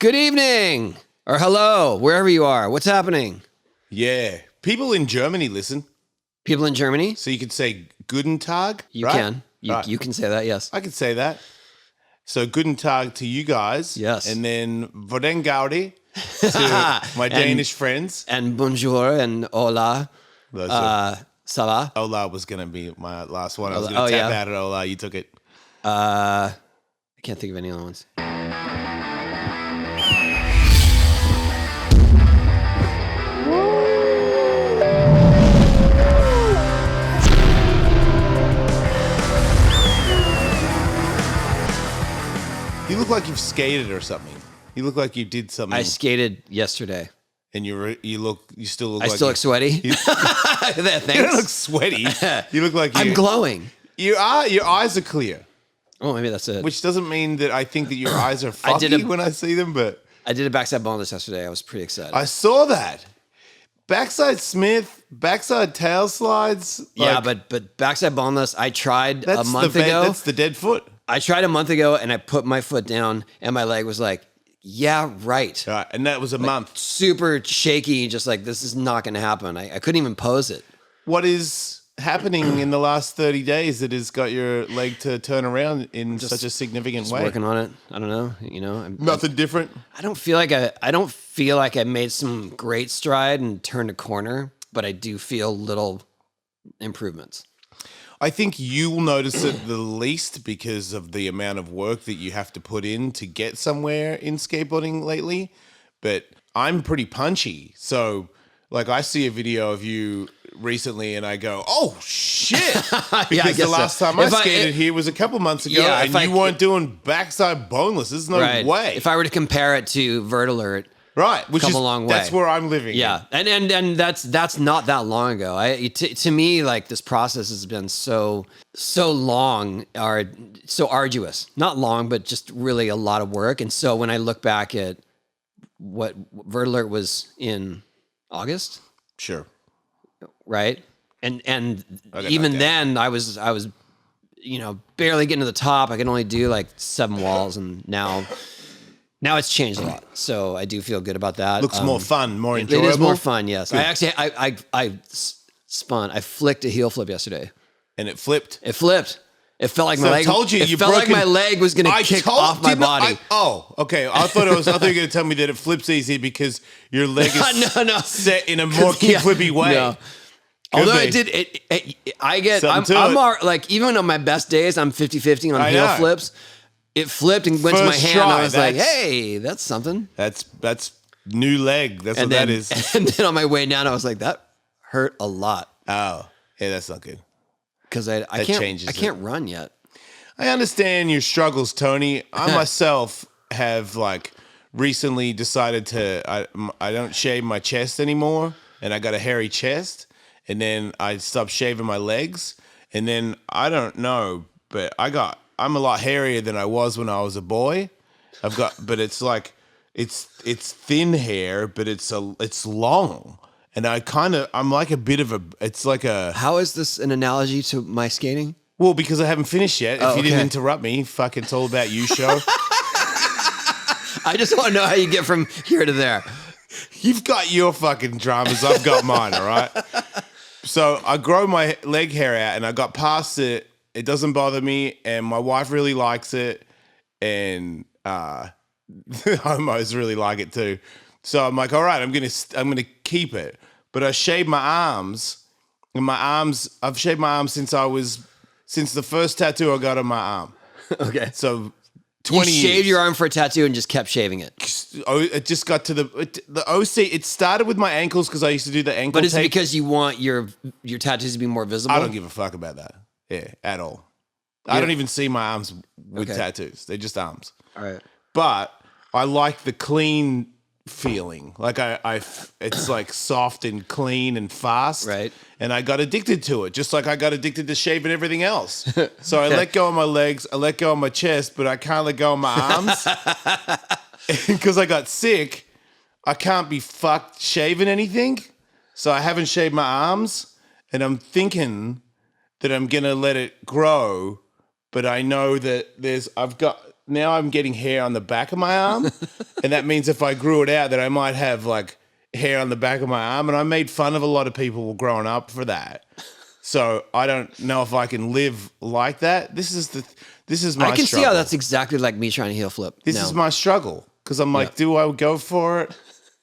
Good evening, or hello, wherever you are. What's happening? Yeah. People in Germany listen. People in Germany? So you could say Guten Tag. You right? can. Right. You can say that, yes. I could say that. So Guten Tag to you guys. Yes. And then Hvordan Gaudi to my Danish friends. And bonjour and hola. Ça va? Hola was going to be my last one. I was going to tap out at hola. You took it. I can't think of any other ones. You look like you've skated or something. You look like you did something. I skated yesterday. And you still look I like still look sweaty? Thanks. You don't look sweaty. You look like I'm glowing. You are. Your eyes are clear. Oh, maybe that's it. Which doesn't mean that I think that your eyes are foggy when I see them, but... I did a backside boneless yesterday. I was pretty excited. I saw that. Backside Smith, backside tail slides. Yeah, but backside boneless, I tried a month ago. That's the dead foot. I tried a month ago, and I put my foot down, and my leg was like, yeah, right. All right, and that was a month. Super shaky, just like, this is not going to happen. I couldn't even pose it. What is happening in the last 30 days that has got your leg to turn around in such a significant way? Working on it. I don't know. Nothing different. I don't feel like I made some great stride and turned a corner, but I do feel little improvements. I think you will notice it the least because of the amount of work that you have to put in to get somewhere in skateboarding lately. But I'm pretty punchy. So, like, I see a video of you recently and I go, oh, shit. Because the last time I skated here was a couple months ago and you weren't doing backside boneless. There's no way. If I were to compare it to Vert Alert, right, which come is a long way. That's where I'm living. Yeah, and that's not that long ago. To me, like, this process has been so long, or so arduous. Not long, but just really a lot of work. And so when I look back at what Vert Alert was in August, sure, right, and even then I was barely getting to the top. I could only do like 7 walls, and now it's changed a lot, so I do feel good about that. Looks more fun, more enjoyable. It is more fun, yes. Good. I flicked a heel flip yesterday, and it flipped. It flipped. It felt like my leg. Told you, it felt like my leg was going to kick off my body. Okay. I thought you were going to tell me that it flips easy because your leg is set in a more kick-flippy way. No. Although I'm like, even on my best days, I'm 50-50 on heel flips. It flipped and went to my hand. And I was like, hey, that's something. That's new leg. That's what that is. And then on my way down, I was like, that hurt a lot. Oh, yeah, that's not good. Because I can't run yet. I understand your struggles, Tony. I myself have recently decided to I don't shave my chest anymore, and I got a hairy chest, and then I stopped shaving my legs, and then I don't know, but I'm a lot hairier than I was when I was a boy. But it's like it's thin hair, but it's long. And I'm like a bit of a, How is this an analogy to my skating? Well, because I haven't finished yet. If you didn't interrupt me, fuck, it's all about you, show. I just want to know how you get from here to there. You've got your fucking dramas. I've got mine, all right? So I grow my leg hair out and I got past it. It doesn't bother me. And my wife really likes it. And homos really like it too. So I'm like, all right, I'm gonna keep it. But I shaved my arms, and I've shaved my arms since the first tattoo I got on my arm. Okay. So 20 years. You shaved your arm for a tattoo and just kept shaving it. It just got to the OC. It started with my ankles because I used to do the ankle. But is it tape. because you want your tattoos to be more visible? I don't give a fuck about that. Yeah, at all. I don't even see my arms with tattoos. They're just arms. All right. But I like the clean feeling. Like it's like soft and clean and fast. Right. And I got addicted to it, just like I got addicted to shaving everything else. So I let go of my legs, I let go of my chest, but I can't let go of my arms. Because I got sick, I can't be fucked shaving anything. So I haven't shaved my arms, and I'm thinking that I'm gonna let it grow, but I know that now I'm getting hair on the back of my arm. And that means if I grew it out that I might have like hair on the back of my arm. And I made fun of a lot of people growing up for that. So I don't know if I can live like that. This is my I can see struggle. how that's exactly like me trying to heel flip. This is my struggle. Because I'm like, do I go for it?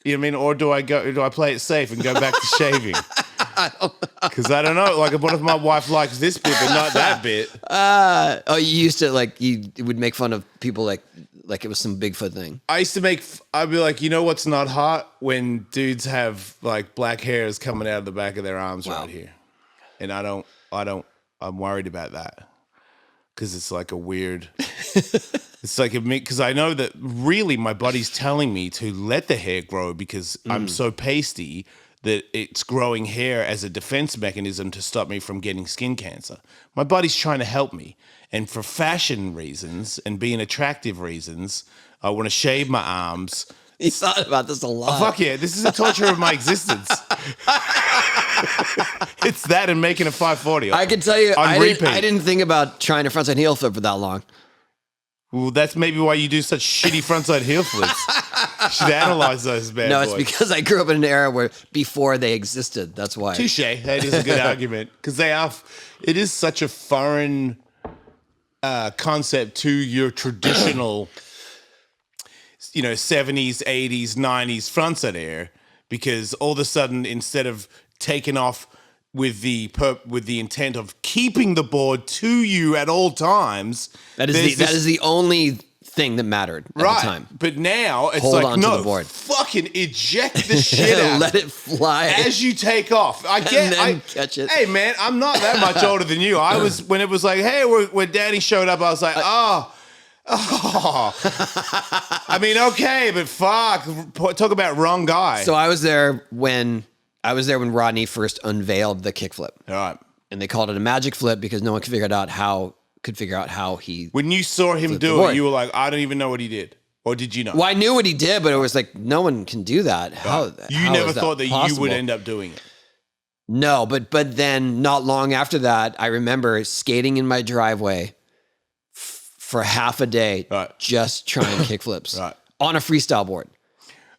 You know what I mean? Or do I play it safe and go back to shaving? Because I don't know. Like, what if my wife likes this bit but not that bit? You used to like you would make fun of people like it was some Bigfoot thing. I used to I'd be like, you know what's not hot? When dudes have like black hairs coming out of the back of their arms right here. And I'm worried about that. Because it's like a weird, it's like, because I know that really my body's telling me to let the hair grow because I'm so pasty that it's growing hair as a defense mechanism to stop me from getting skin cancer. My body's trying to help me. And for fashion reasons and being attractive reasons, I want to shave my arms. You thought about this a lot. Oh, fuck yeah. This is a torture of my existence. It's that and making a 540. I can tell you, I didn't think about trying to frontside heel flip for that long. Well, that's maybe why you do such shitty frontside heel flips. You should analyze those bad boys. No, it's because I grew up in an era where before they existed. That's why. Touche. That is a good argument. Because it is such a foreign concept to your traditional 70s, 80s, 90s frontside air, because all of a sudden, instead of taking off with the intent of keeping the board to you at all times, that is the only thing that mattered at the time. But now it's Hold like, on to the board. Fucking eject the shit out. Let it fly as you take off. Catch it. Hey man, I'm not that much older than you. I was when it was like, hey, when Danny showed up, I was like, oh. I mean, okay, but fuck. Talk about wrong guy. So I was there when Rodney first unveiled the kickflip. All right. And they called it a magic flip because no one could figure out how he. When you saw him do it, you were like, I don't even know what he did. Or did you know? Well, I knew what he did, but it was like, no one can do that. How never is thought that possible? you would end up doing it. No, but then not long after that, I remember skating in my driveway for half a day, just trying kickflips on a freestyle board.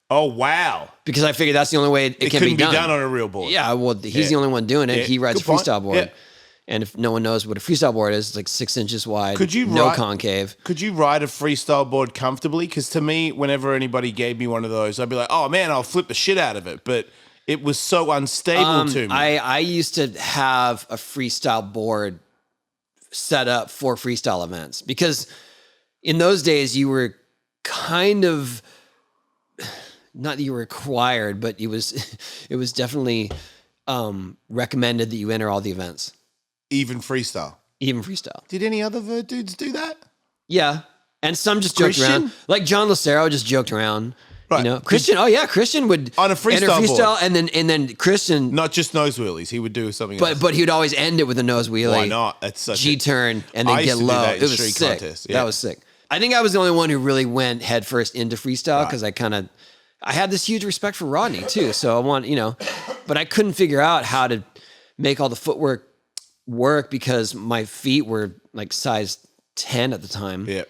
Oh, wow. Because I figured that's the only way it can couldn't be done. On a real board. Yeah, well, he's the only one doing it. He rides a freestyle board. Yeah. And if no one knows what a freestyle board is, it's like 6 inches wide, concave. Could you ride a freestyle board comfortably? Because to me, whenever anybody gave me one of those, I'd be like, oh man, I'll flip the shit out of it. But it was so unstable to me. I used to have a freestyle board set up for freestyle events because in those days you were kind of, not that you were required, but it was definitely recommended that you enter all the events. Even freestyle. Did any other vert dudes do that? Yeah. And some just joked around. Like John Lucero just joked around. Right. Christian, Christian would on a freestyle board. and then Christian, not just nose wheelies, he would do something else. But he would always end it with a nose wheelie. Why not? That's such G-turn and then get low. It was sick. Contest. Yeah. That was sick. I think I was the only one who really went headfirst into freestyle because I had this huge respect for Rodney too. So but I couldn't figure out how to make all the footwork work because my feet were like size 10 at the time. Yeah.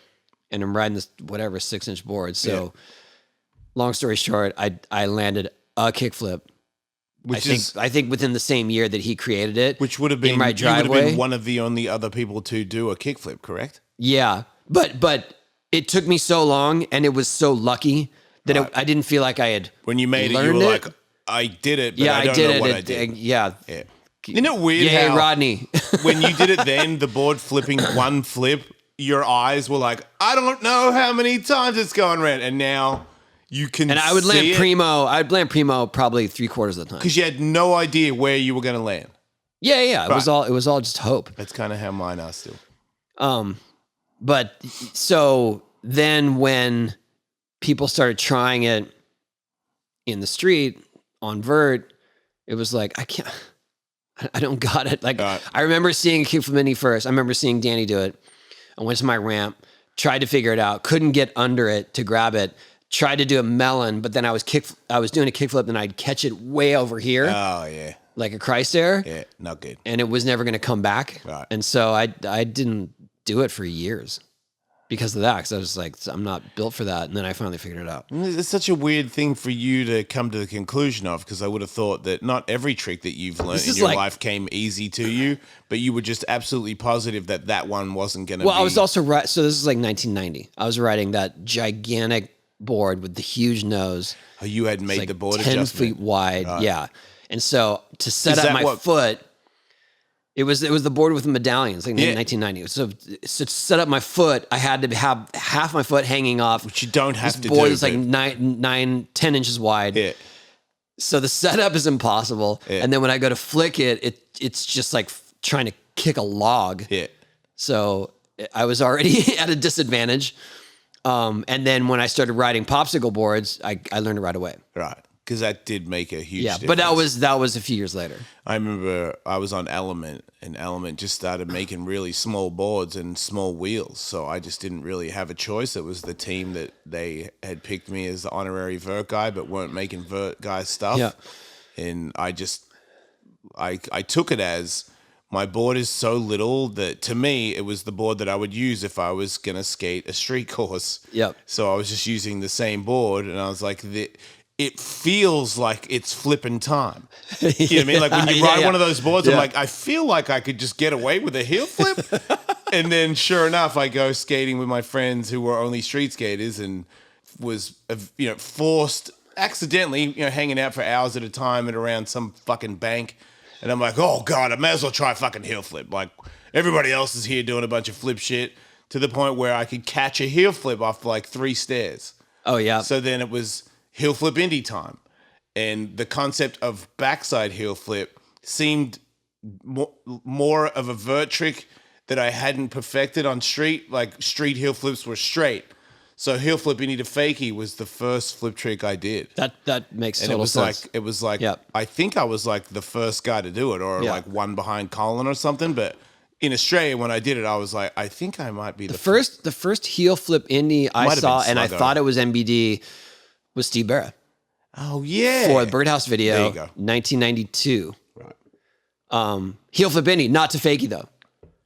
And I'm riding this 6-inch board. So long story short, I landed a kickflip. I think within the same year that he created it. Which would have been in my driveway. You would have been one of the only other people to do a kickflip, correct? Yeah. But it took me so long and it was so lucky that I didn't feel like I had when you made it, you were like, I did it, but I don't know what I did. Yeah. Isn't it weird how Rodney. when you did it then, the board flipping one flip, your eyes were like, I don't know how many times it's going around. And now you can And I would land primo. I'd land primo probably 3/4 of the time. Because you had no idea where you were going to land. Yeah. It was all just hope. That's kind of how mine are still. But so then when people started trying it in the street on vert, it was like, I don't got it. Like I remember seeing a kickflip mini first. I remember seeing Danny do it. I went to my ramp, tried to figure it out, couldn't get under it to grab it, tried to do a melon, but then I was doing a kickflip and I'd catch it way over here. Oh yeah. Like a Christ air. Yeah, not good. And it was never going to come back. Right. And so I didn't do it for years. because of that. Because I was like, I'm not built for that. And then I finally figured it out. It's such a weird thing for you to come to the conclusion of, because I would have thought that not every trick that you've learned in your life came easy to you, but you were just absolutely positive that that one wasn't going to be. Well, I was also right. So this is like 1990. I was riding that gigantic board with the huge nose. Oh, you had made like the board 10 adjustment. feet wide. Right. Yeah. And so to set up my foot, it was the board with the medallions, like 1990. So to set up my foot, I had to have half my foot hanging off. Which you don't have to do. This board is like 10 inches wide. Yeah. So the setup is impossible. Yeah. And then when I go to flick it, it's just like trying to kick a log. Yeah. So I was already at a disadvantage. And then when I started riding popsicle boards, I learned to ride away. Right. Because that did make a huge difference. But that was a few years later. I remember I was on Element, and Element just started making really small boards and small wheels. So I just didn't really have a choice. It was the team that they had picked me as the honorary vert guy, but weren't making vert guy stuff. Yeah. And I took it as my board is so little that to me, it was the board that I would use if I was going to skate a street course. Yep. So I was just using the same board, and I was like, it feels like it's flipping time. You know what I mean? Like when you ride one of those boards, I'm like, I feel like I could just get away with a heel flip. And then sure enough, I go skating with my friends who were only street skaters and was, forced accidentally, hanging out for hours at a time and around some fucking bank. And I'm like, oh God, I may as well try fucking heel flip. Like everybody else is here doing a bunch of flip shit, to the point where I could catch a heel flip off like 3 stairs. Oh yeah. So then it was heel flip indie time. And the concept of backside heel flip seemed more of a vert trick that I hadn't perfected on street. Like street heel flips were straight. So heel flip indie to fakie was the first flip trick I did. That makes and total sense. It was like I think I was like the first guy to do it, or like one behind Colin or something. But in Australia, when I did it, I was like, I think I might be the first. The first heel flip indie I saw, and I thought it was MBD, was Steve Barra. Oh yeah, for the Birdhouse video, there you go. 1992. Right. Heel flip indie, not to fakie though.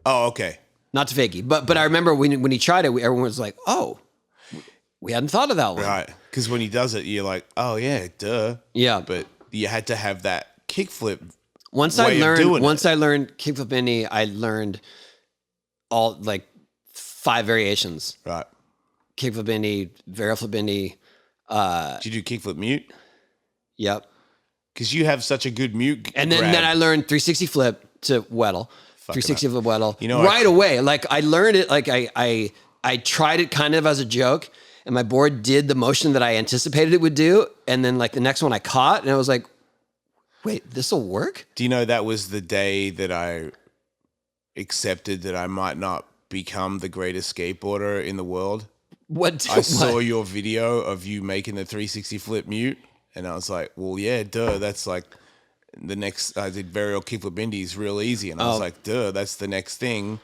Oh, okay. Not to fakie, but I remember when he tried it, everyone was like, "Oh, we hadn't thought of that one." Right, because when he does it, you're like, "Oh yeah, duh." Yeah, but you had to have that kickflip. Once I learned kickflip indie, I learned all like 5 variations. Right. Kickflip indie, varial flip indie. Did you do kickflip mute? Yep. Because you have such a good mute. And then I learned 360 flip to Weddle. 360 flip Weddle. Right away. Like I learned it. Like I tried it kind of as a joke, and my board did the motion that I anticipated it would do. And then like the next one I caught, and I was like, wait, this will work? Do you know that was the day that I accepted that I might not become the greatest skateboarder in the world? I saw your video of you making the 360 flip mute, and I was like, well, yeah, duh. That's like the next. I did varial kickflip indies real easy, and I was like, duh, that's the next thing.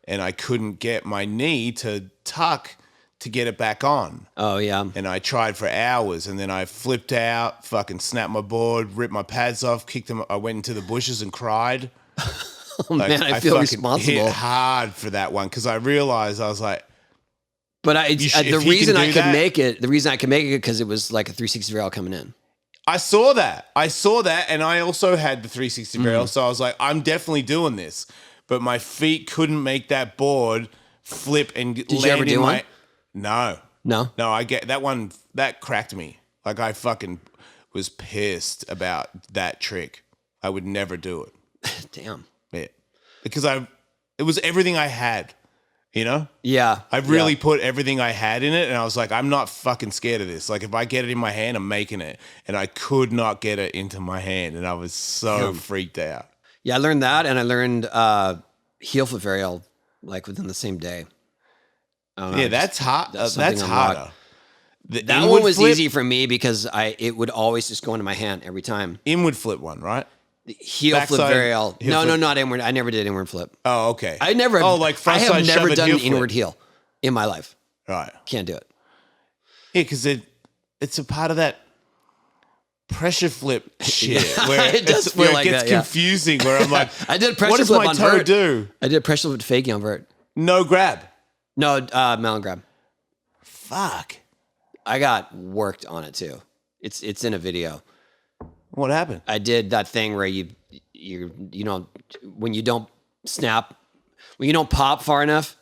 And I couldn't get my knee to tuck to get it back on. Oh yeah. And I tried for hours, and then I flipped out, fucking snapped my board, ripped my pads off, kicked them. I went into the bushes and cried. Oh man, I feel responsible. Hit hard for that one because I realized I was like. But the reason I could make it because it was like a 360 rail coming in. I saw that, and I also had the 360 rail, so I was like, I'm definitely doing this. But my feet couldn't make that board flip and Did you ever do one? No. I get that one. That cracked me. Like I fucking was pissed about that trick. I would never do it. Damn. Yeah, because it was everything I had. You know? Yeah. I really put everything I had in it, and I was like, I'm not fucking scared of this. Like, if I get it in my hand, I'm making it. And I could not get it into my hand, and I was so freaked out. Yeah, I learned that, and I learned heel flip varial, like, within the same day. That's hard. That's harder. That one was easy for me because it would always just go into my hand every time. Inward flip one, right? The heel flip varial. No, not inward. I never did inward flip. Oh, okay. I never. Oh, like front I side have never shove done heel an inward flip. heel in my life. Right. Can't do it. Yeah, because it's a part of that pressure flip shit where it does feel like gets that, confusing. Where I'm like, I did pressure what does flip my on toe vert. do? I did pressure flip to fakie on vert. No grab. No, melon grab. Fuck. I got worked on it too. It's in a video. What happened? I did that thing where you know, when you don't snap, when you don't pop far enough,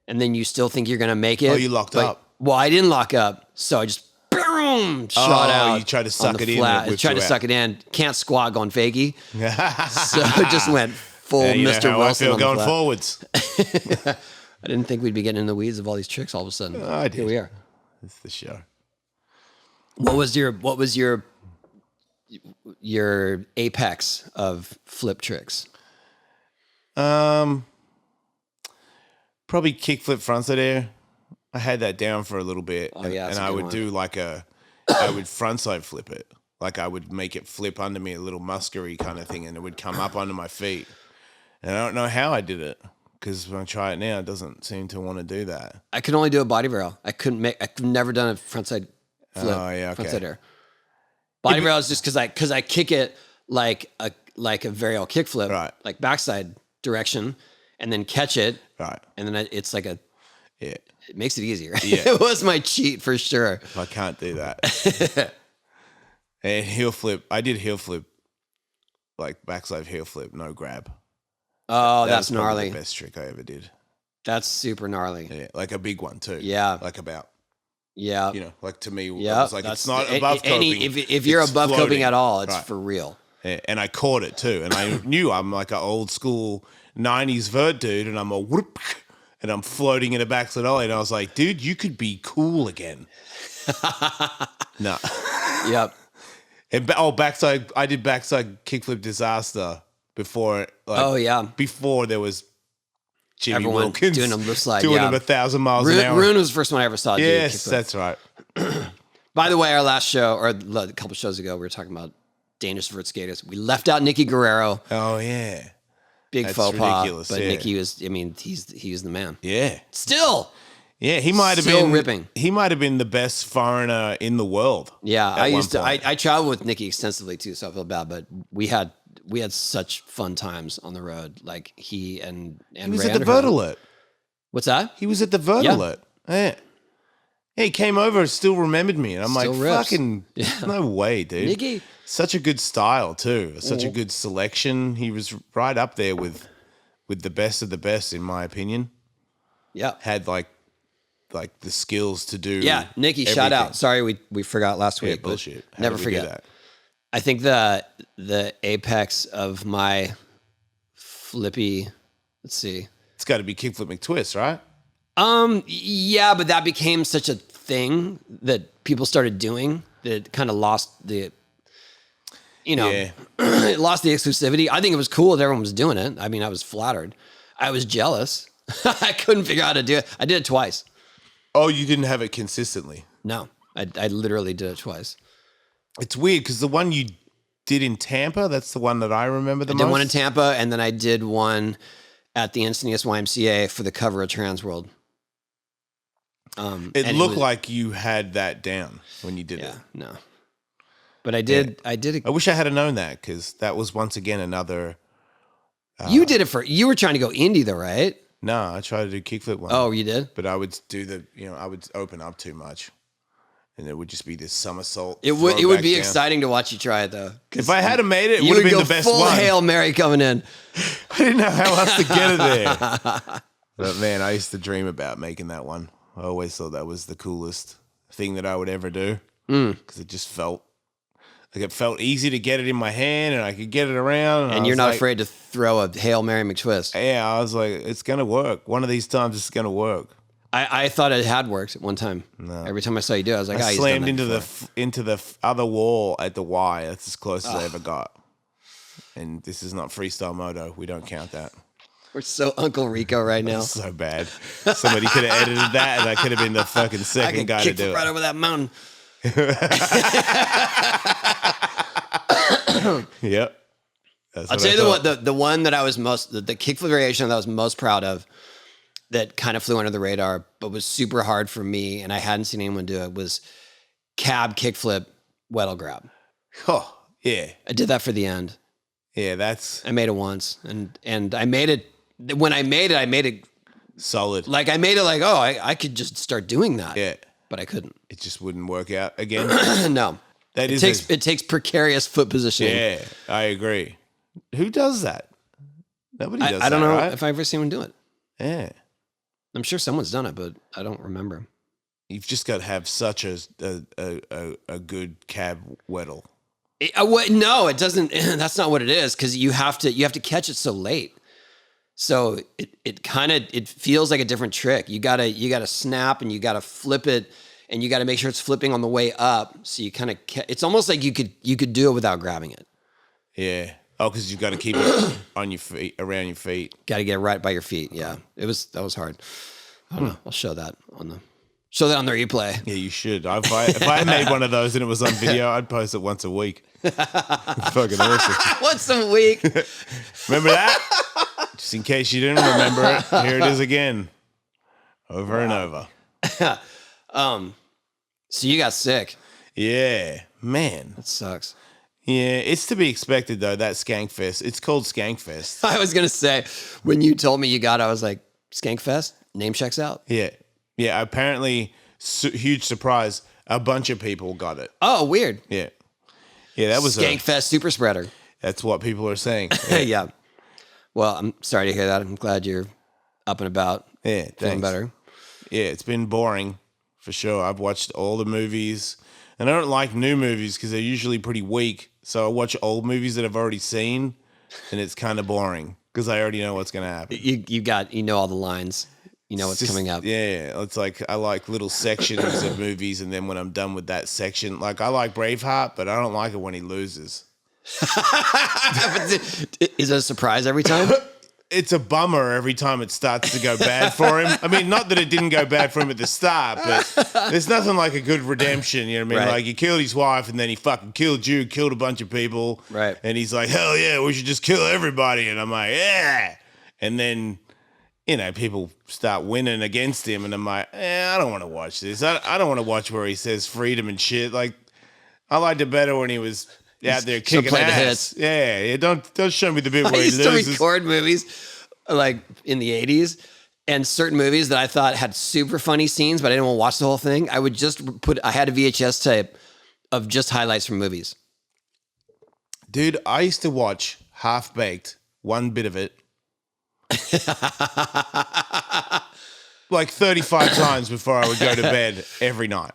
and then you still think you're gonna make it. Oh, you locked up. Well, I didn't lock up, so I just boom, shot out. You tried to on suck the it in. flat. And I tried to suck it in. Can't squat going fakie, so it just went full Yeah, you know Mr. how Wilson I feel on the going flat. forwards. I didn't think we'd be getting in the weeds of all these tricks all of a sudden. I did. Here we are. It's the show. What was your apex of flip tricks? Probably kickflip frontside air. I had that down for a little bit. Oh, yeah, that's and a I good would one. do I would frontside flip it. Like I would make it flip under me, a little muskery kind of thing, and it would come up under my feet. And I don't know how I did it, because when I try it now, it doesn't seem to want to do that. I could only do a body barrel. I've never done a frontside flip. Oh, yeah, okay. Frontside air. Body barrel is just because I kick it like a varial kick flip, Right. like backside direction, and then catch it, Right. and then it's like Yeah. it makes it easier. Yeah. It was my cheat for sure. I can't do that. And heel flip. I did heel flip, like backside heel flip, no grab. Oh, That that's was probably gnarly. the best trick I ever did. That's super gnarly. Yeah, like a big one too. Yeah. Like about, Yeah. like to me, it Yeah. was like it's not above coping. If you're it's above floating. coping at all, it's Right. for real. Yeah, and I caught it too. And I knew I'm like an old school 90s vert dude, and I'm a whoop, and I'm floating in a backside ollie. And I was like, dude, you could be cool again. No. Yep. And backside, I did backside kickflip disaster before. Like, Oh, yeah. Before there was Jimmy Everyone Wilkins doing them lift slide, doing yeah. them 1,000 miles an hour. Rune was the first one I ever saw. Do Yes, kickflip. that's right. By the way, our last show, or a couple shows ago, we were talking about dangerous vert skaters. We left out Nicky Guerrero. Oh yeah, Big That's faux pas. ridiculous, But yeah. Nicky was, he was the man. yeah, Still. yeah. He might have Still been ripping. He might have been the best foreigner in the world. Yeah. at I one used to, point. I traveled with Nicky extensively too, so I feel bad, but we had such fun times on the road. Like he and He was Ray at the Underhill. Vert Alert. What's that? He was at the Vert Yeah. Alert. Yeah. Yeah, he came over and still remembered me. And I'm Still like, rips. fucking, no way, dude. Nicky. Such a good style, too. Such Mm-hmm. a good selection. He was right up there with the best of the best, in my opinion. Yeah. Had like the skills to do. Yeah. Nicky, shout everything. out. Sorry, we forgot last Yeah, week. but bullshit. How Never did we do forget. that? I think the apex of my flippy, let's see. It's got to be kickflip McTwist, right? Yeah, but that became such a thing that people started doing that it kind of lost the, Yeah. it lost the exclusivity. I think it was cool that everyone was doing it. I mean, I was flattered. I was jealous. I couldn't figure out how to do it. I did it twice. Oh, you didn't have it consistently. No, I literally did it twice. It's weird because the one you did in Tampa, that's the one that I remember the I most. did one in Tampa, and then I did one at the Encinitas YMCA for the cover of Trans World. It and looked was- like you had that down when you did Yeah, it. no. But I did. I did it. I wish I had known that because that was once again another. You did it you were trying to go indie though, right? No, I tried to do kickflip one. Oh, you did? But I would do I would open up too much, and it would just be this somersault. It would throwback be down. exciting to watch you try it though. 'Cause If I had made it, it you would have would been go the best full one. Hail Mary coming in. I didn't know how else to get it there. But man, I used to dream about making that one. I always thought that was the coolest thing that I would ever do because it just felt like it felt easy to get it in my hand and I could get it around. And I you're was not like, afraid to throw a Hail Mary McTwist. Yeah, I was like, it's gonna work. One of these times, it's gonna work. I thought it had worked at one time. No. Every time I saw you do it, I was like, I he's slammed done that into before. the other wall at the Y. That's as close as I ever got. And this is not freestyle moto. We don't count that. We're so Uncle Rico right now. So bad. Somebody could have edited that, and I could have been the fucking I second can guy to kick do right it. over that mountain. Yep. That's I'll what tell I you thought. the one that I was the kickflip variation that I was most proud of, that kind of flew under the radar, but was super hard for me, and I hadn't seen anyone do it, was cab kickflip Weddle grab. Oh, yeah. I did that for the end. Yeah, that's I made it once, and I made it. When I made it Solid. Like I made it like, oh, I could just start doing that. Yeah. But I couldn't. It just wouldn't work out again. No. That it takes precarious foot positioning. Yeah, I agree. Who does that? Nobody does that, I don't know right? if I've ever seen one do it. Yeah. I'm sure someone's done it, but I don't remember. You've just got to have such a good cab weddle. No, it doesn't. That's not what it is, because you have to catch it so late. So it feels like a different trick. You gotta snap, and you gotta flip it, and you gotta make sure it's flipping on the way up. So you kind of it's almost like you could do it without grabbing it. Yeah. Oh, because you've got to keep it on your feet, around your feet. Got to get it right by your feet. Yeah, that was hard. I don't know. I'll show that on the replay. Yeah, you should. If I made one of those and it was on video, I'd post it once a week. Fucking awesome. Once a week. Remember that? Just in case you didn't remember it, here it is again, over and over. So you got sick. Yeah, man. That sucks. Yeah, it's to be expected though. That Skankfest. It's called Skankfest. I was gonna say, when you told me you got it, I was like, Skankfest? Name checks out. Yeah. Yeah, apparently, huge surprise, a bunch of people got it. Oh, weird. Yeah. Yeah, that was Skankfest super spreader. That's what people are saying. Yeah. Yeah. Well, I'm sorry to hear that. I'm glad you're up and about. Yeah, feeling thanks. better. Yeah, it's been boring, for sure. I've watched all the movies, and I don't like new movies because they're usually pretty weak. So I watch old movies that I've already seen, and it's kind of boring because I already know what's going to happen. You know all the lines. You know what's coming up. Yeah, it's like I like little sections of movies, and then when I'm done with that section, like I like Braveheart, but I don't like it when he loses. Is it a surprise every time? It's a bummer every time it starts to go bad for him. I mean, not that it didn't go bad for him at the start, but there's nothing like a good redemption. You know what I mean? Right. Like he killed his wife and then he fucking killed you, killed a bunch of people. Right. And he's like, hell yeah, we should just kill everybody. And I'm like, yeah. And then, people start winning against him. And I'm like, I don't want to watch this. I don't want to watch where he says freedom and shit. Like, I liked it better when he was out there kicking play the ass. hits. Yeah, don't show me the bit where I he used loses. to record movies like in the 80s, and certain movies that I thought had super funny scenes, but I didn't want to watch the whole thing. I would just I had a VHS tape of just highlights from movies. Dude, I used to watch Half Baked, one bit of it, like 35 times before I would go to bed every night.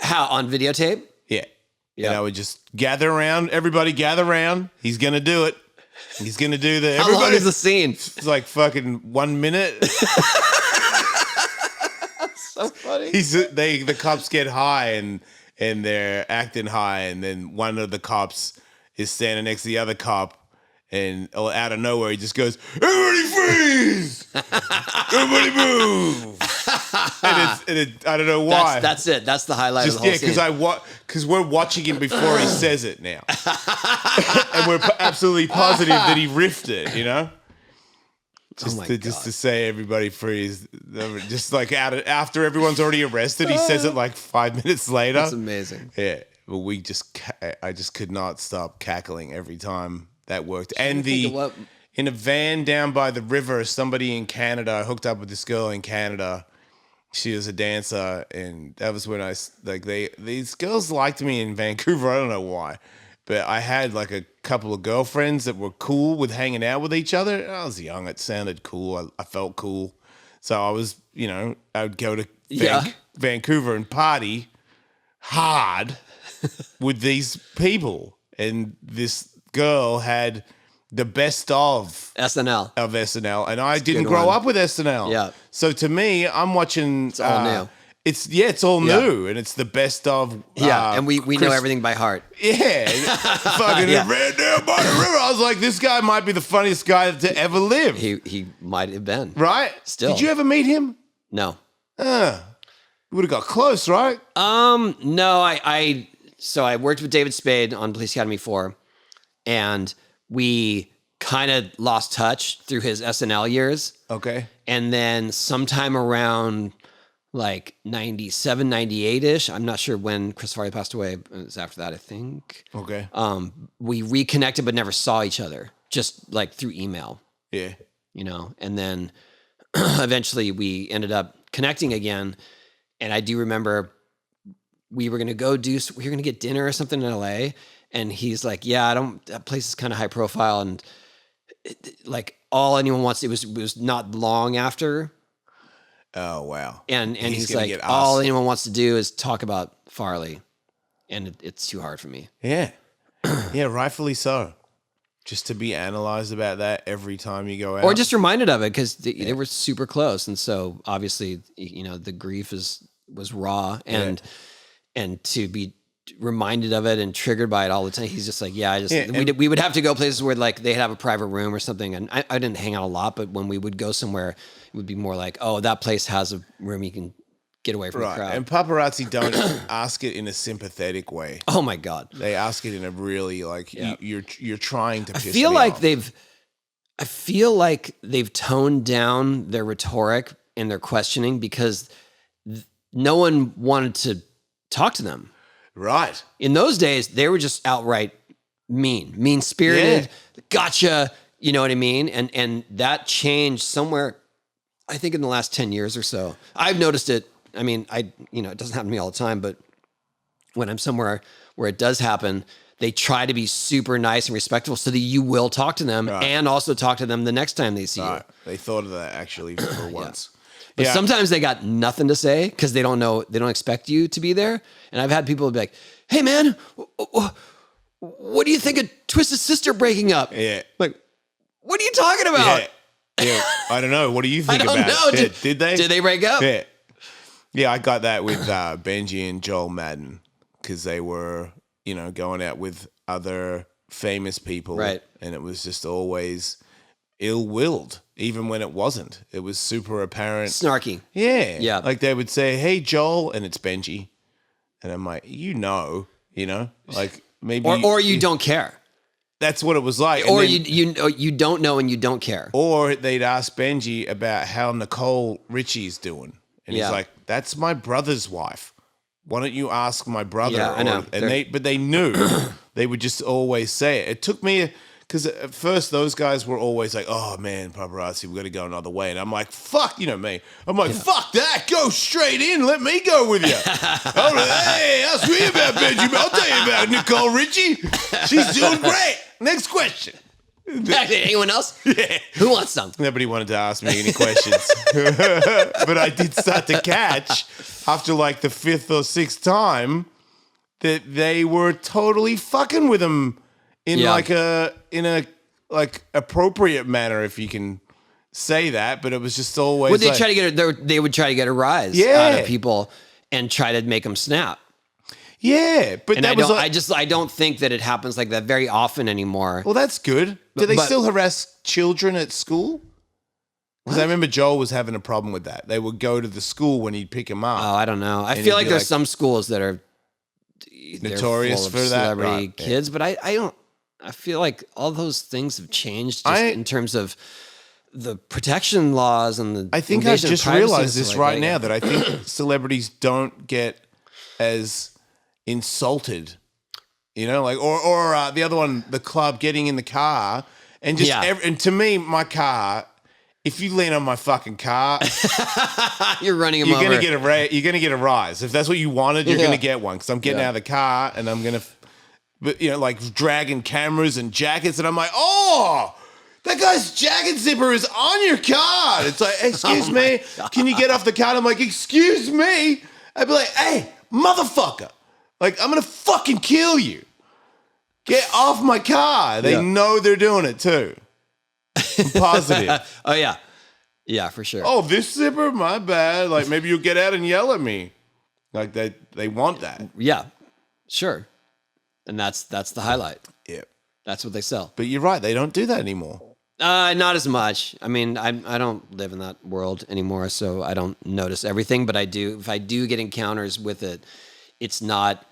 How, on videotape? Yeah. Yeah. And I would just gather around. Everybody gather around. He's going to do it. He's going to do the... How long is the scene? It's like fucking 1 minute. So funny. The cops get high and they're acting high, and then one of the cops is standing next to the other cop, and out of nowhere he just goes, "Everybody freeze! Everybody move!" and I don't know why. That's it. That's the highlight of the whole scene. Because we're watching him before he says it now, and we're absolutely positive that he riffed it. Just to say everybody freeze, just like after everyone's already arrested, he says it like 5 minutes later. That's amazing. Yeah, but I just could not stop cackling every time that worked. And in a van down by the river, somebody in Canada, I hooked up with this girl in Canada. She was a dancer, and that was when these girls liked me in Vancouver. I don't know why. But I had like a couple of girlfriends that were cool with hanging out with each other. I was young. It sounded cool. I felt cool. So I was, I would go to Vancouver and party hard with these people. And this girl had the best of SNL. And I didn't grow up with SNL. Yeah. So to me, I'm watching... It's all new. It's all new, and it's the best of. And we know everything by heart. Yeah, fucking ran down by the river. I was like, this guy might be the funniest guy to ever live. He might have been. Right? Still. Did you ever meet him? No. You would have got close, right? No. So I worked with David Spade on Police Academy 4, and we kind of lost touch through his SNL years. Okay. And then sometime around like 97, 98-ish. I'm not sure when Chris Farley passed away. It was after that, I think. Okay. We reconnected but never saw each other, just like through email. Yeah. And then eventually we ended up connecting again. And I do remember we were going to get dinner or something in LA. And he's like, yeah, that place is kind of high profile. And like all anyone wants, it was not long after. Oh, wow. And he's like, all anyone wants to do is talk about Farley. And it's too hard for me. Yeah. Yeah, rightfully so. Just to be analyzed about that every time you go out. Or just reminded of it because they were super close. And so obviously, the grief was raw. And to be reminded of it and triggered by it all the time, he's just like, we would have to go places where like they'd have a private room or something. And I didn't hang out a lot, but when we would go somewhere, it would be more like, oh, that place has a room you can get away from the crowd. And paparazzi don't ask it in a sympathetic way. Oh my God. They ask it in a really like you're trying to piss I feel me like off. I feel like they've toned down their rhetoric and their questioning because no one wanted to talk to them. Right. In those days, they were just outright mean-spirited, gotcha, you know what I mean? And that changed somewhere, I think in the last 10 years or so. I've noticed it. I mean, it doesn't happen to me all the time, but when I'm somewhere where it does happen, they try to be super nice and respectful so that you will talk to them and also talk to them the next time they see you. They thought of that actually for once. But sometimes they got nothing to say because they don't expect you to be there. And I've had people be like, hey man, what do you think of Twisted Sister breaking up? Yeah. Like, what are you talking about? Yeah. I don't know. What do you think about it? Did they? Did they break up? Yeah. Yeah, I got that with Benji and Joel Madden because they were, going out with other famous people. Right. And it was just always ill-willed, even when it wasn't. It was super apparent. Snarky. Yeah. Yeah. Like they would say, hey, Joel, and it's Benji. And I'm like, like maybe. Or you don't care. That's what it was like. Or you don't know and you don't care. Or they'd ask Benji about how Nicole Richie's doing. And he's like, that's my brother's wife. Why don't you ask my brother? Yeah, I know. But they knew. They would just always say it. It took me, because at first those guys were always like, oh man, paparazzi, we got to go another way. And I'm like, fuck, me. I'm like, fuck that. Go straight in. Let me go with you. Hey, ask me about Benji. I'll tell you about Nicole Richie. She's doing great. Next question. Anyone else? Yeah. Who wants some? Nobody wanted to ask me any questions. But I did start to catch after like the 5th or 6th time that they were totally fucking with him in a appropriate manner, if you can say that. But it was just always they would try to get a rise out of people and try to make them snap. Yeah, but and I don't think that it happens like that very often anymore. Well, that's good. Do they still harass children at school? Because I remember Joel was having a problem with that. They would go to the school when he'd pick him up. Oh, I don't know. I feel like there's some schools that are notorious for that, celebrity kids, but I don't. I feel like all those things have changed in terms of the protection laws and the. I think I just realized this now that I think celebrities don't get as insulted, or the other one, the club, getting in the car and just and to me, my car, if you lean on my fucking car, you're running. You're gonna get a rise. If that's what you wanted, you're gonna get one. Because I'm getting out of the car and I'm gonna, like dragging cameras and jackets, and I'm like, oh. That guy's jacket zipper is on your car. It's like, excuse me, can you get off the car? And I'm like, excuse me. I'd be like, hey, motherfucker. Like, I'm going to fucking kill you. Get off my car. They know they're doing it too. I'm positive. Oh, yeah. Yeah, for sure. Oh, this zipper? My bad. Like, maybe you'll get out and yell at me. Like, they want that. Yeah, sure. And that's the highlight. Yeah. That's what they sell. But you're right. They don't do that anymore. Not as much. I mean, I don't live in that world anymore, so I don't notice everything. But I do. If I do get encounters with it, it's not.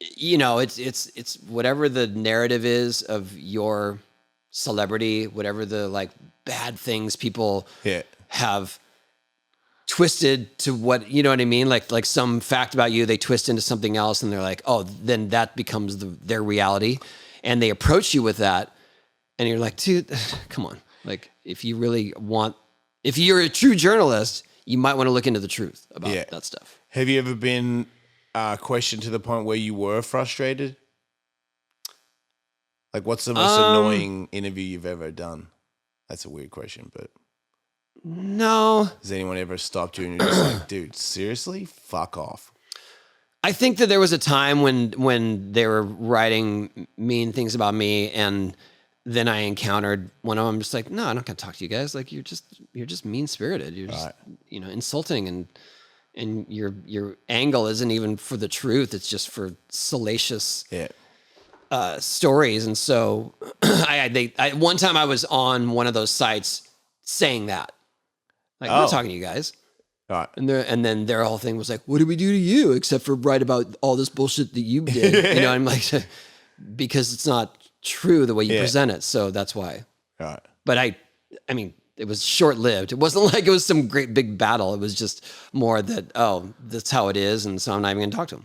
It's whatever the narrative is of your celebrity, whatever the like bad things people have twisted to what, you know what I mean? Like some fact about you, they twist into something else and they're like, oh, then that becomes their reality. And they approach you with that. And you're like, dude, come on. Like, if you really want If you're a true journalist, you might want to look into the truth about that stuff. Have you ever been questioned to the point where you were frustrated? Like, what's the most annoying interview you've ever done? That's a weird question, but no. Has anyone ever stopped you and you're just like, dude, seriously? Fuck off. I think that there was a time when they were writing mean things about me, and then I encountered one of them. Just like, no, I'm not gonna talk to you guys. Like, you're just mean spirited. You're just insulting, and your angle isn't even for the truth. It's just for salacious stories. And so, one time I was on one of those sites saying that, like, I'm not talking to you guys. Right. And then their whole thing was like, what did we do to you except for write about all this bullshit that you did? I'm like, because it's not true the way you present it. So that's why. Right. But I mean, it was short-lived. It wasn't like it was some great big battle. It was just more that, that's how it is. And so I'm not even going to talk to them.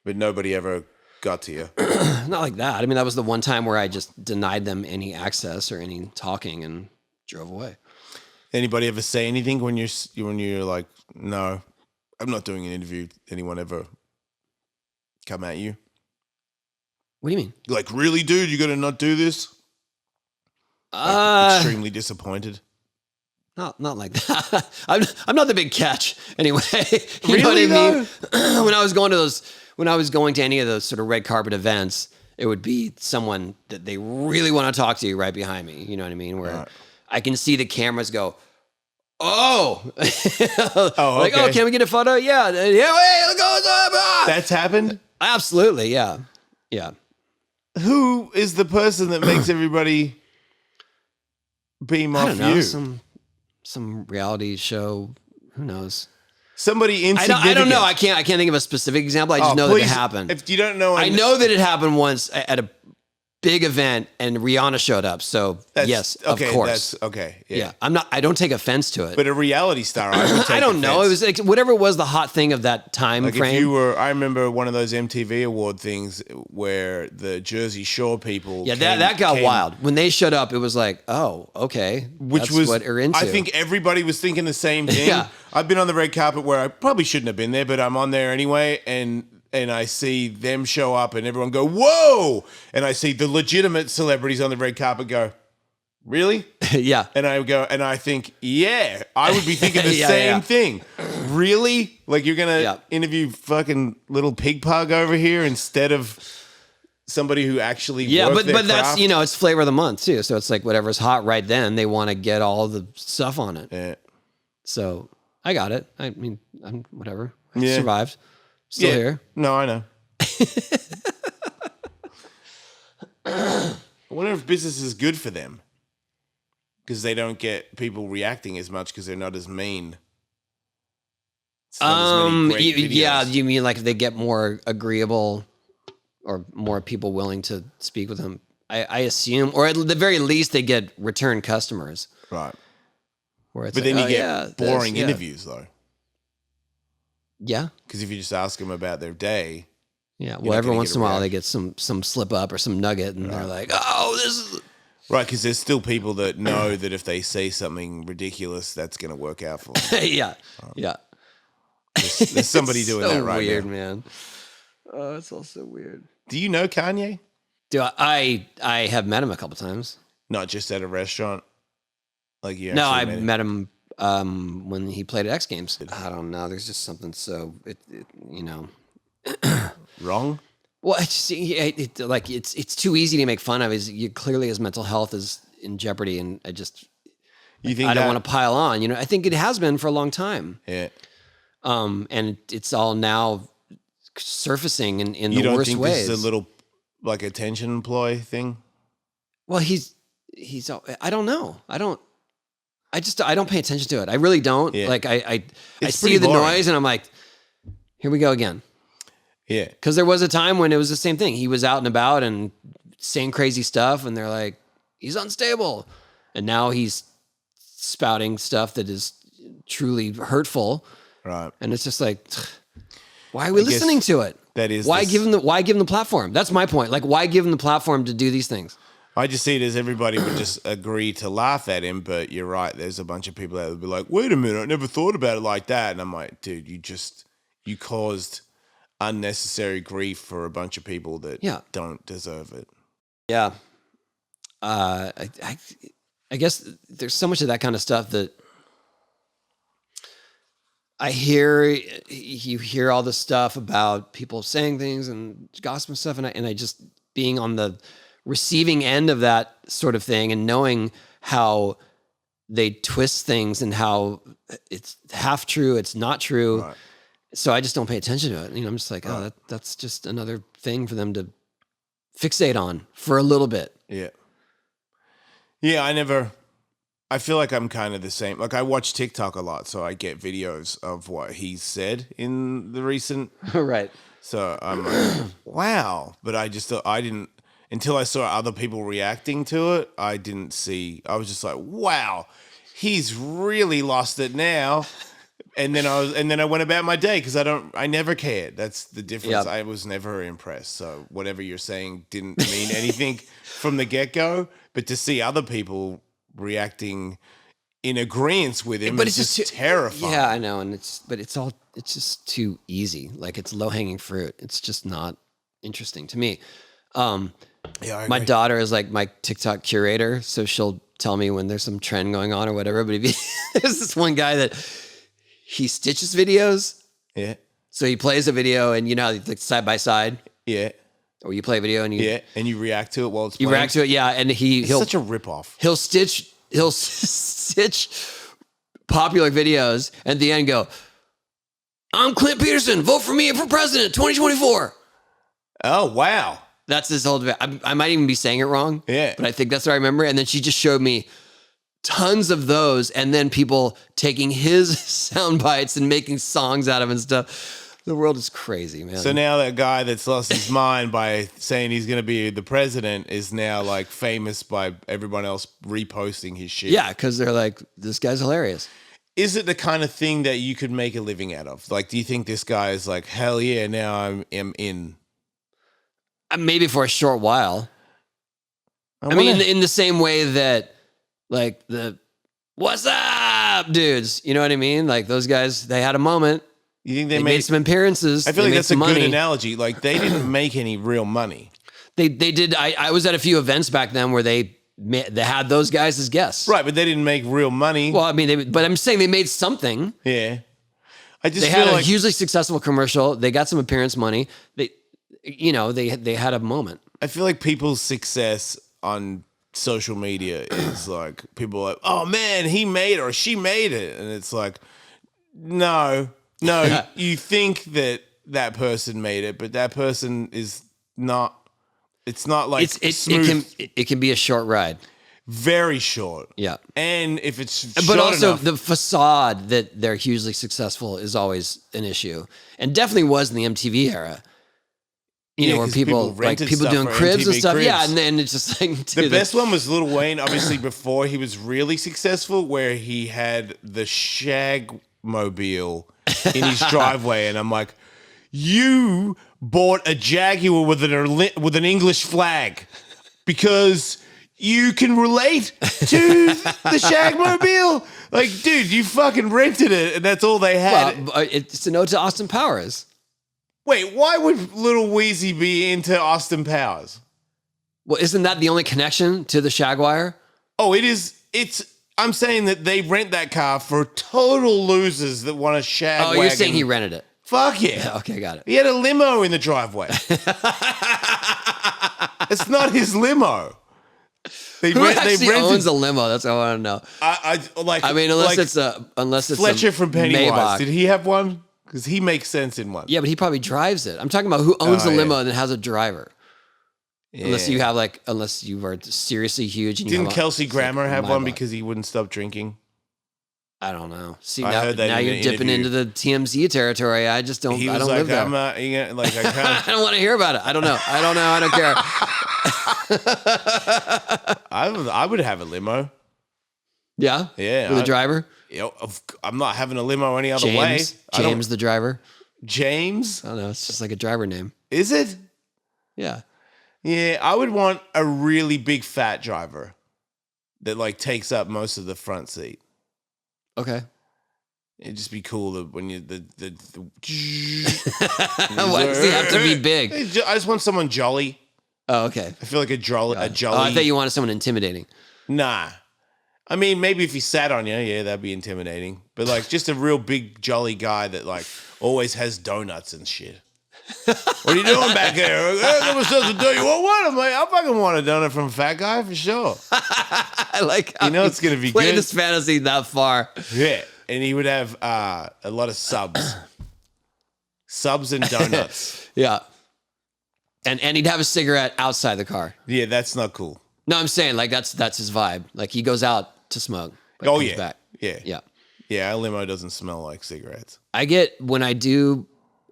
But nobody ever got to you. Not like that. I mean, that was the one time where I just denied them any access or any talking and drove away. Anybody ever say anything when you're like, no, I'm not doing an interview? Anyone ever come at you? What do you mean? Like, really, dude, you got to not do this? Like, extremely disappointed. Not like that. I'm not the big catch anyway. You really, know what I mean? When I was going to any of those sort of red carpet events, it would be someone that they really want to talk to right behind me. You know what I mean? Where I can see the cameras go, oh, like, okay. Can we get a photo? Yeah, wait, let's go. That's happened? Absolutely, yeah. Who is the person that makes everybody beam off you? Some reality show. Who knows? Somebody insignificant. I don't know. I can't think of a specific example. I just know that it happened. If you don't know, I know that it happened once at a big event, and Rihanna showed up. So yes, of course. That's okay. Yeah. I don't take offense to it. But a reality star, I would take I don't know. offense. It was like whatever was the hot thing of that time like frame. If you were, I remember one of those MTV award things where the Jersey Shore people. Yeah, that got wild. When they showed up, it was like, oh, okay. Which was what they're into. I think everybody was thinking the same thing. Yeah. I've been on the red carpet where I probably shouldn't have been there, but I'm on there anyway, and I see them show up and everyone go, whoa! And I see the legitimate celebrities on the red carpet go, really? Yeah. And I go, and I think, yeah, I would be thinking the same thing. Really? Like, you're going to interview fucking little pig pug over here instead of somebody who actually worked their but that's, craft? it's flavor of the month too. So it's like whatever's hot right then, they want to get all the stuff on it. Yeah. So I got it. I mean, I'm whatever. I survived. Still here. No, I know. I wonder if business is good for them because they don't get people reacting as much because they're not as mean. It's not as many great videos. You mean like if they get more agreeable or more people willing to speak with them? I assume, or at the very least, they get return customers. Right. Where it's but like, then you get boring interviews though. Yeah. Because if you just ask them about their day. Yeah. Well, every once in a while they get some slip up or some nugget and they're like, oh, this is. Right. Because there's still people that know that if they say something ridiculous, that's going to work out for them. Yeah. Yeah. There's somebody doing that right weird, now. Man. Oh, it's all so weird. Do you know Kanye? Do I have met him a couple times. Not just at a restaurant? Like you? No, I met him when he played at X Games. I don't know. There's just something so wrong. Well, it's too easy to make fun of. Clearly his mental health is in jeopardy, and I don't want to pile on. I think it has been for a long time. Yeah. And it's all now surfacing in the worst ways. You don't think this is a little like attention ploy thing? Well, he's. I don't know. I don't pay attention to it. I really don't. Yeah. Like I see the noise and I'm like, here we go again. Yeah. Because there was a time when it was the same thing. He was out and about and saying crazy stuff, and they're like, he's unstable. And now he's spouting stuff that is truly hurtful. Right. And it's just like, why are we listening to it? That is why give him the platform? That's my point. Like, why give him the platform to do these things? I just see it as everybody would just agree to laugh at him, but you're right. There's a bunch of people that would be like, wait a minute, I never thought about it like that. And I'm like, dude, you caused unnecessary grief for a bunch of people that don't deserve it. Yeah. I guess there's so much of that kind of stuff that you hear all this stuff about people saying things and gossip and stuff. And I just being on the receiving end of that sort of thing and knowing how they twist things and how it's half true, it's not true. Right. So I just don't pay attention to it. I'm just like, oh, that's just another thing for them to fixate on for a little bit. Yeah. Yeah, I feel like I'm kind of the same. Like I watch TikTok a lot, so I get videos of what he's said in the recent. Right. So I'm like, wow. But I didn't, until I saw other people reacting to it, I was just like, wow, he's really lost it now. And then I went about my day because I never cared. That's the difference. Yep. I was never impressed. So whatever you're saying didn't mean anything from the get-go. But to see other people reacting in agreement with him, it's just terrifying. Yeah, I know, it's just too easy. Like it's low-hanging fruit. It's just not interesting to me. My daughter is like my TikTok curator, so she'll tell me when there's some trend going on or whatever. But there's this one guy that he stitches videos. Yeah. So he plays a video, and like side by side. Yeah. Or you play a video and you react to it while it's playing. You react to it, yeah, and he'll such a ripoff. He'll stitch popular videos and at the end go, I'm Clint Peterson, vote for me for president 2024. Oh wow. That's his whole debate. I might even be saying it wrong. Yeah. But I think that's what I remember. And then she just showed me tons of those and then people taking his sound bites and making songs out of it and stuff. The world is crazy, man. So now that guy that's lost his mind by saying he's going to be the president is now like famous by everyone else reposting his shit. Yeah, because they're like, this guy's hilarious. Is it the kind of thing that you could make a living out of? Like, do you think this guy is like, hell yeah, now I'm in? Maybe for a short while. I mean, in the same way that like the what's up dudes, you know what I mean? Like those guys, they had a moment. You think they made some appearances? I feel like that's a good analogy. Like they didn't make any real money. They did. I was at a few events back then where they had those guys as guests. Right, but they didn't make real money. Well, I mean, but I'm saying they made something. Yeah. They had a hugely successful commercial. They got some appearance money. They had a moment. I feel like people's success on social media is like people are like, oh man, he made it or she made it, and it's like, no, you think that person made it, but that person is not. It's not like smooth. It can be a short ride. Very short. Yeah. And if it's but also enough, the facade that they're hugely successful is always an issue, and definitely was in the MTV era. Where people doing cribs and stuff. Cribs. Yeah, and then it's just like the best one was Lil Wayne, obviously before he was really successful, where he had the Shag Mobile in his driveway, and I'm like, you bought a Jaguar with an English flag because you can relate to the Shagmobile. Like, dude, you fucking rented it, and that's all they had. Well, it's a note to Austin Powers. Wait, why would Little Weezy be into Austin Powers? Well, isn't that the only connection to the Jaguar? Oh, it is. I'm saying that they rent that car for total losers that want a Shag wagon. Oh, you're saying he rented it? Fuck yeah. Okay, got it. He had a limo in the driveway. It's not his limo. Who actually owns a limo? That's what I want to know. Unless it's Fletcher from Pennywise. Maybach. Did he have one? Because he makes sense in one. Yeah, but he probably drives it. I'm talking about who owns a limo and then has a driver. Yeah. Unless you are seriously huge. And didn't Kelsey Grammer have one because he wouldn't stop drinking? I don't know. See, now you're dipping into the TMZ territory. I just don't. I don't live there. I'm not. I can't. I don't want to hear about it. I don't know. I don't care. I would have a limo. Yeah. Yeah. With a driver. I'm not having a limo any other way. James, the driver. James. I don't know. It's just like a driver name. Is it? Yeah. Yeah, I would want a really big fat driver that like takes up most of the front seat. Okay. It'd just be cool that when you the Why does he have to be big? I just want someone jolly. Oh, okay. I feel like a jolly. Oh, I thought you wanted someone intimidating. Nah. I mean, maybe if he sat on you, yeah, that'd be intimidating. But like, just a real big jolly guy that like always has donuts and shit. What are you doing back there? I was supposed to do you want one? I'm like, I fucking want a donut from a fat guy for sure. I like how it's gonna be playing good. this fantasy that far. Yeah, and he would have a lot of subs and donuts. Yeah. And he'd have a cigarette outside the car. Yeah, that's not cool. No, I'm saying like that's his vibe. Like he goes out to smoke. But Oh comes yeah, back. yeah. Our limo doesn't smell like cigarettes. I get when I do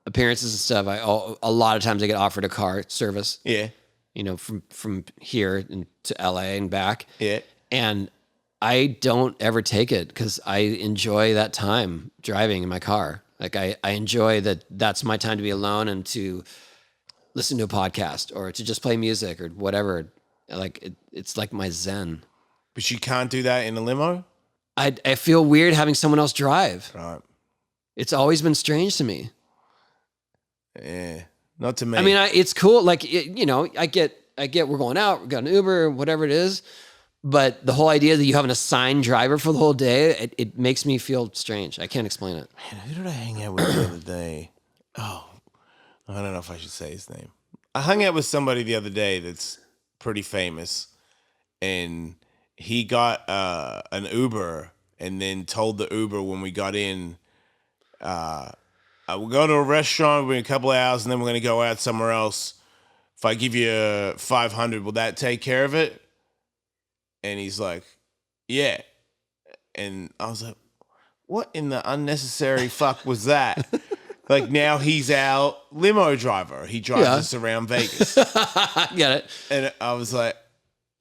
appearances and stuff. A lot of times I get offered a car service. Yeah, From here to LA and back. yeah. And I don't ever take it because I enjoy that time driving in my car. Like I enjoy that. That's my time to be alone and to listen to a podcast or to just play music or whatever. Like it's like my zen. But you can't do that in a limo, I feel weird having someone else drive. right? It's always been strange to me. Yeah, not to me. I mean, it's cool. Like I get we're going out, we got an Uber, whatever it is. But the whole idea that you have an assigned driver for the whole day, it makes me feel strange. I can't explain it. Man, who did I hang out with the other day? Oh, I don't know if I should say his name. I hung out with somebody the other day that's pretty famous, and he got an Uber and then told the Uber when we got in, we'll go to a restaurant, we'll be in a couple of hours, and then we're going to go out somewhere else. If I give you 500, will that take care of it? And he's like, yeah. And I was like, what in the unnecessary fuck was that? Like now he's our limo driver. He drives us around Vegas. Get it? And I was like,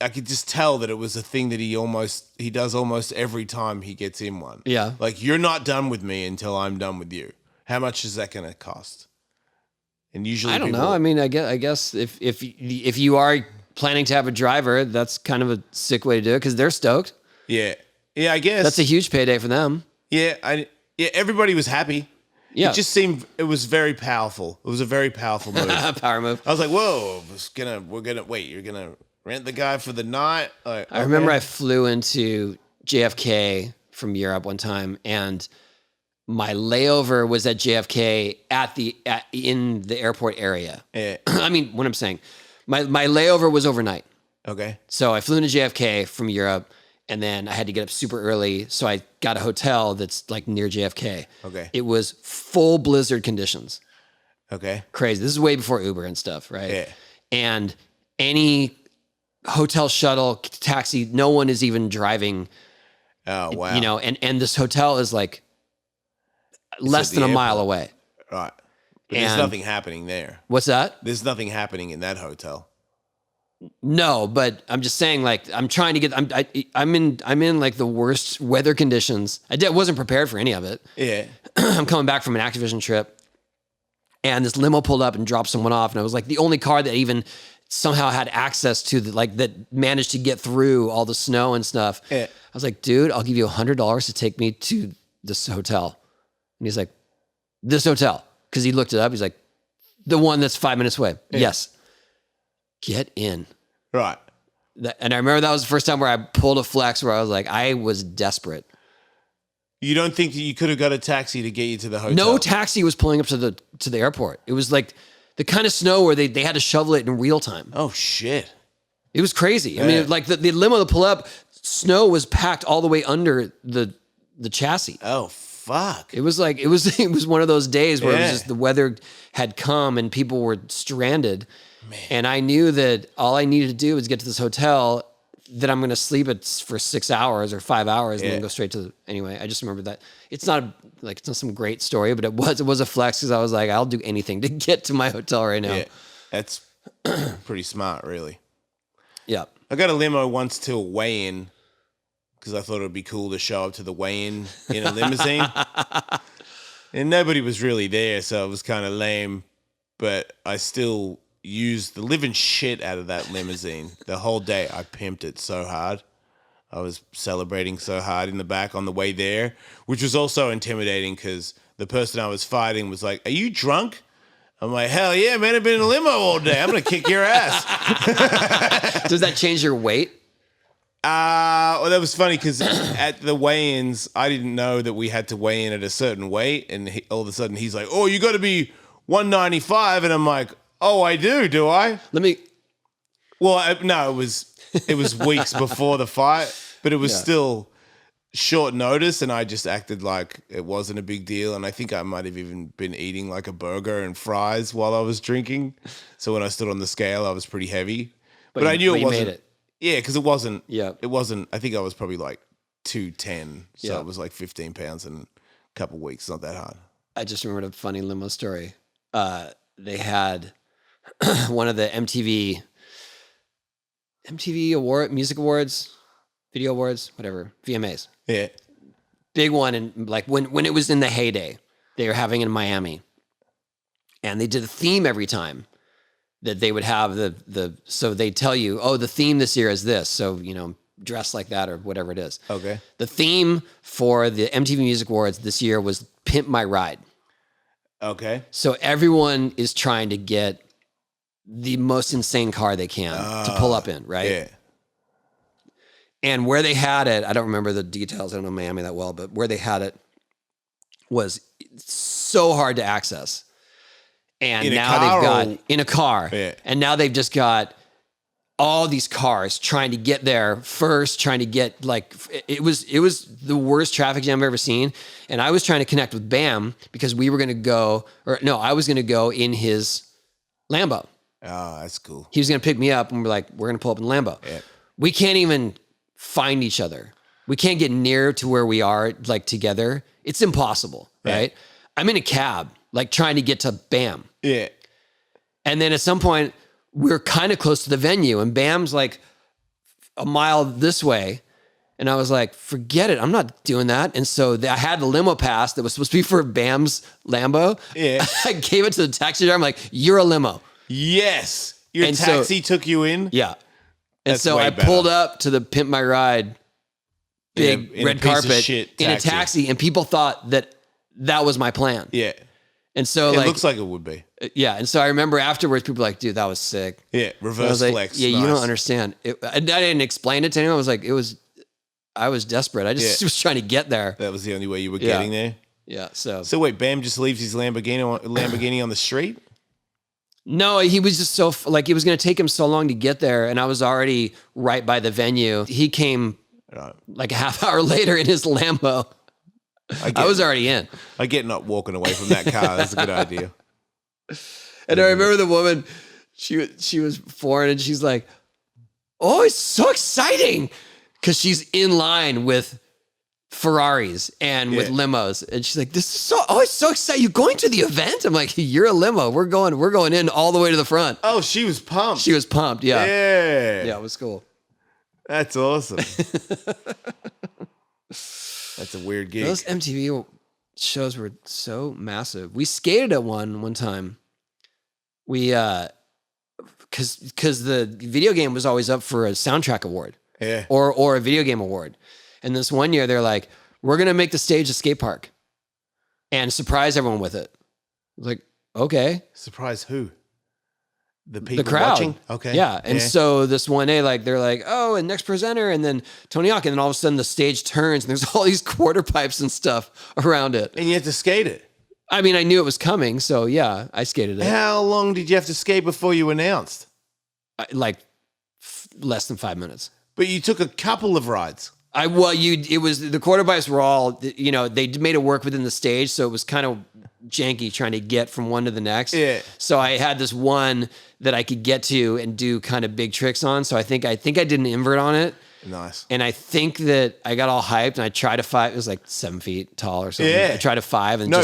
I could just tell that it was a thing that he does almost every time he gets in one. Yeah. Like, you're not done with me until I'm done with you. How much is that going to cost? And usually I don't know. I mean, I guess if you are planning to have a driver, that's kind of a sick way to do it because they're stoked. Yeah. Yeah, I guess. That's a huge payday for them. Yeah, everybody was happy. Yeah. It was very powerful. It was a very powerful move. Power move. I was like, whoa, you're gonna rent the guy for the night? Like, I remember I flew into JFK from Europe one time, and my layover was at JFK in the airport area. Yeah. I mean, what I'm saying, my layover was overnight. Okay. So I flew into JFK from Europe, and then I had to get up super early. So I got a hotel that's like near JFK. Okay. It was full blizzard conditions. Okay. Crazy. This is way before Uber and stuff, right? Yeah. And any hotel shuttle, taxi, no one is even driving. Oh, wow. And this hotel is like less than a mile away. Right. But there's nothing happening there. What's that? There's nothing happening in that hotel. No, but I'm just saying, like, I'm trying to get. I'm in like the worst weather conditions. I wasn't prepared for any of it. Yeah. I'm coming back from an Activision trip, and this limo pulled up and dropped someone off, and I was like the only car that even somehow had access to that managed to get through all the snow and stuff. Yeah. I was like, dude, I'll give you $100 to take me to this hotel, and he's like, this hotel, because he looked it up. He's like, the one that's 5 minutes away. Yeah. Yes. Get in. Right. And I remember that was the first time where I pulled a flex where I was like, I was desperate. You don't think that you could have got a taxi to get you to the hotel? No taxi was pulling up to the airport. It was like the kind of snow where they had to shovel it in real time. Oh, shit. It was crazy. Yeah. I mean, like the limo that pulled up, snow was packed all the way under the chassis. Oh, fuck. It was like, it was one of those days where it was just the weather had come and people were stranded. Man. And I knew that all I needed to do was get to this hotel that I'm going to sleep at for 6 hours or 5 hours and then go straight to anyway. I just remember that it's not some great story, but it was a flex because I was like, I'll do anything to get to my hotel right now. Yeah, that's pretty smart, really. Yeah. I got a limo once to a weigh-in because I thought it would be cool to show up to the weigh-in in a limousine. And nobody was really there, so it was kind of lame. But I still, used the living shit out of that limousine the whole day. I pimped it so hard. I was celebrating so hard in the back on the way there, which was also intimidating because the person I was fighting was like, "Are you drunk?" I'm like, "Hell yeah, man! I've been in a limo all day. I'm gonna kick your ass." Does that change your weight? Well, that was funny because at the weigh-ins, I didn't know that we had to weigh in at a certain weight, and all of a sudden he's like, "Oh, you got to be 195," and I'm like, "Oh, I do I?" Well, no, it was weeks before the fight, but it was still short notice, and I just acted like it wasn't a big deal, and I think I might have even been eating like a burger and fries while I was drinking. So when I stood on the scale, I was pretty heavy, but I knew it wasn't. Made it. Yeah, because it wasn't. Yeah, it wasn't. I think I was probably like 210, so yeah. it was like 15 pounds in a couple of weeks. Not that hard. I just remembered a funny limo story. They had one of the MTV music awards, video awards, whatever, VMAs. Yeah, big one, and like when it was in the heyday, they were having it in Miami, and they did a theme every time. That they would have so they tell you, oh, the theme this year is this. So, dress like that or whatever it is. Okay. The theme for the MTV Music Awards this year was Pimp My Ride. Okay. So everyone is trying to get the most insane car they can to pull up in, right? Yeah. And where they had it, I don't remember the details. I don't know Miami that well, but where they had it was so hard to access. And now they've got in a car, and now they've just got all these cars trying to get there first, trying to get it was the worst traffic jam I've ever seen. And I was trying to connect with Bam because we were going to go, I was going to go in his Lambo. Oh, that's cool. He was going to pick me up, and we're going to pull up in the Lambo. Yeah. We can't even find each other. We can't get near to where we are together. It's impossible, right? I'm in a cab. Trying to get to Bam. Yeah. And then at some point, we're kind of close to the venue, and Bam's like a mile this way. And I was like, forget it. I'm not doing that. And so I had the limo pass that was supposed to be for Bam's Lambo. Yeah. I gave it to the taxi driver. I'm like, you're a limo. Yes. Your taxi took you in? Yeah. And That's so I pulled up to the Pimp My Ride big red carpet in a taxi, and people thought that was my plan. Yeah. And so it looks like it would be. Yeah. And so I remember afterwards, people were like, dude, that was sick. Yeah. Reverse flex. Yeah. Nice. You don't understand. I didn't explain it to anyone. I was like, I was desperate. I just was trying to get there. That was the only way you were getting there. Yeah. So wait, Bam just leaves his Lamborghini on the street? No, he was just so it was going to take him so long to get there. And I was already right by the venue. He came like a half hour later in his Lambo. I was already in. I get not walking away from that car. That's a good idea. And I remember the woman, she was foreign, and she's like, oh, it's so exciting. Because she's in line with Ferraris and with limos. And she's like, it's so exciting. You going to the event? I'm like, you're a limo. We're going in all the way to the front. Oh, she was pumped. She was pumped, yeah. Yeah. Yeah, it was cool. That's awesome. That's a weird gig. Those MTV shows were so massive. We skated at one time. We because the video game was always up for a soundtrack award, or a video game award. And this one year they're like, we're gonna make the stage a skate park, and surprise everyone with it. I was like, okay, surprise who? The people the crowd. Watching? Okay. Yeah. And so this one day, they're like, oh, and next presenter, and then Tony Hawk, and then all of a sudden the stage turns and there's all these quarter pipes and stuff around it. And you had to skate it. I mean, I knew it was coming, so yeah, I skated it. How long did you have to skate before you announced? Less than 5 minutes. But you took a couple of rides. It was the quarter pipes were all, they made it work within the stage, so it was kind of janky trying to get from one to the next. Yeah. So I had this one that I could get to and do kind of big tricks on. So I think I did an invert on it. Nice. And I think that I got all hyped and I tried to 5. It was like 7 feet tall or something. Yeah. I tried to 5 and no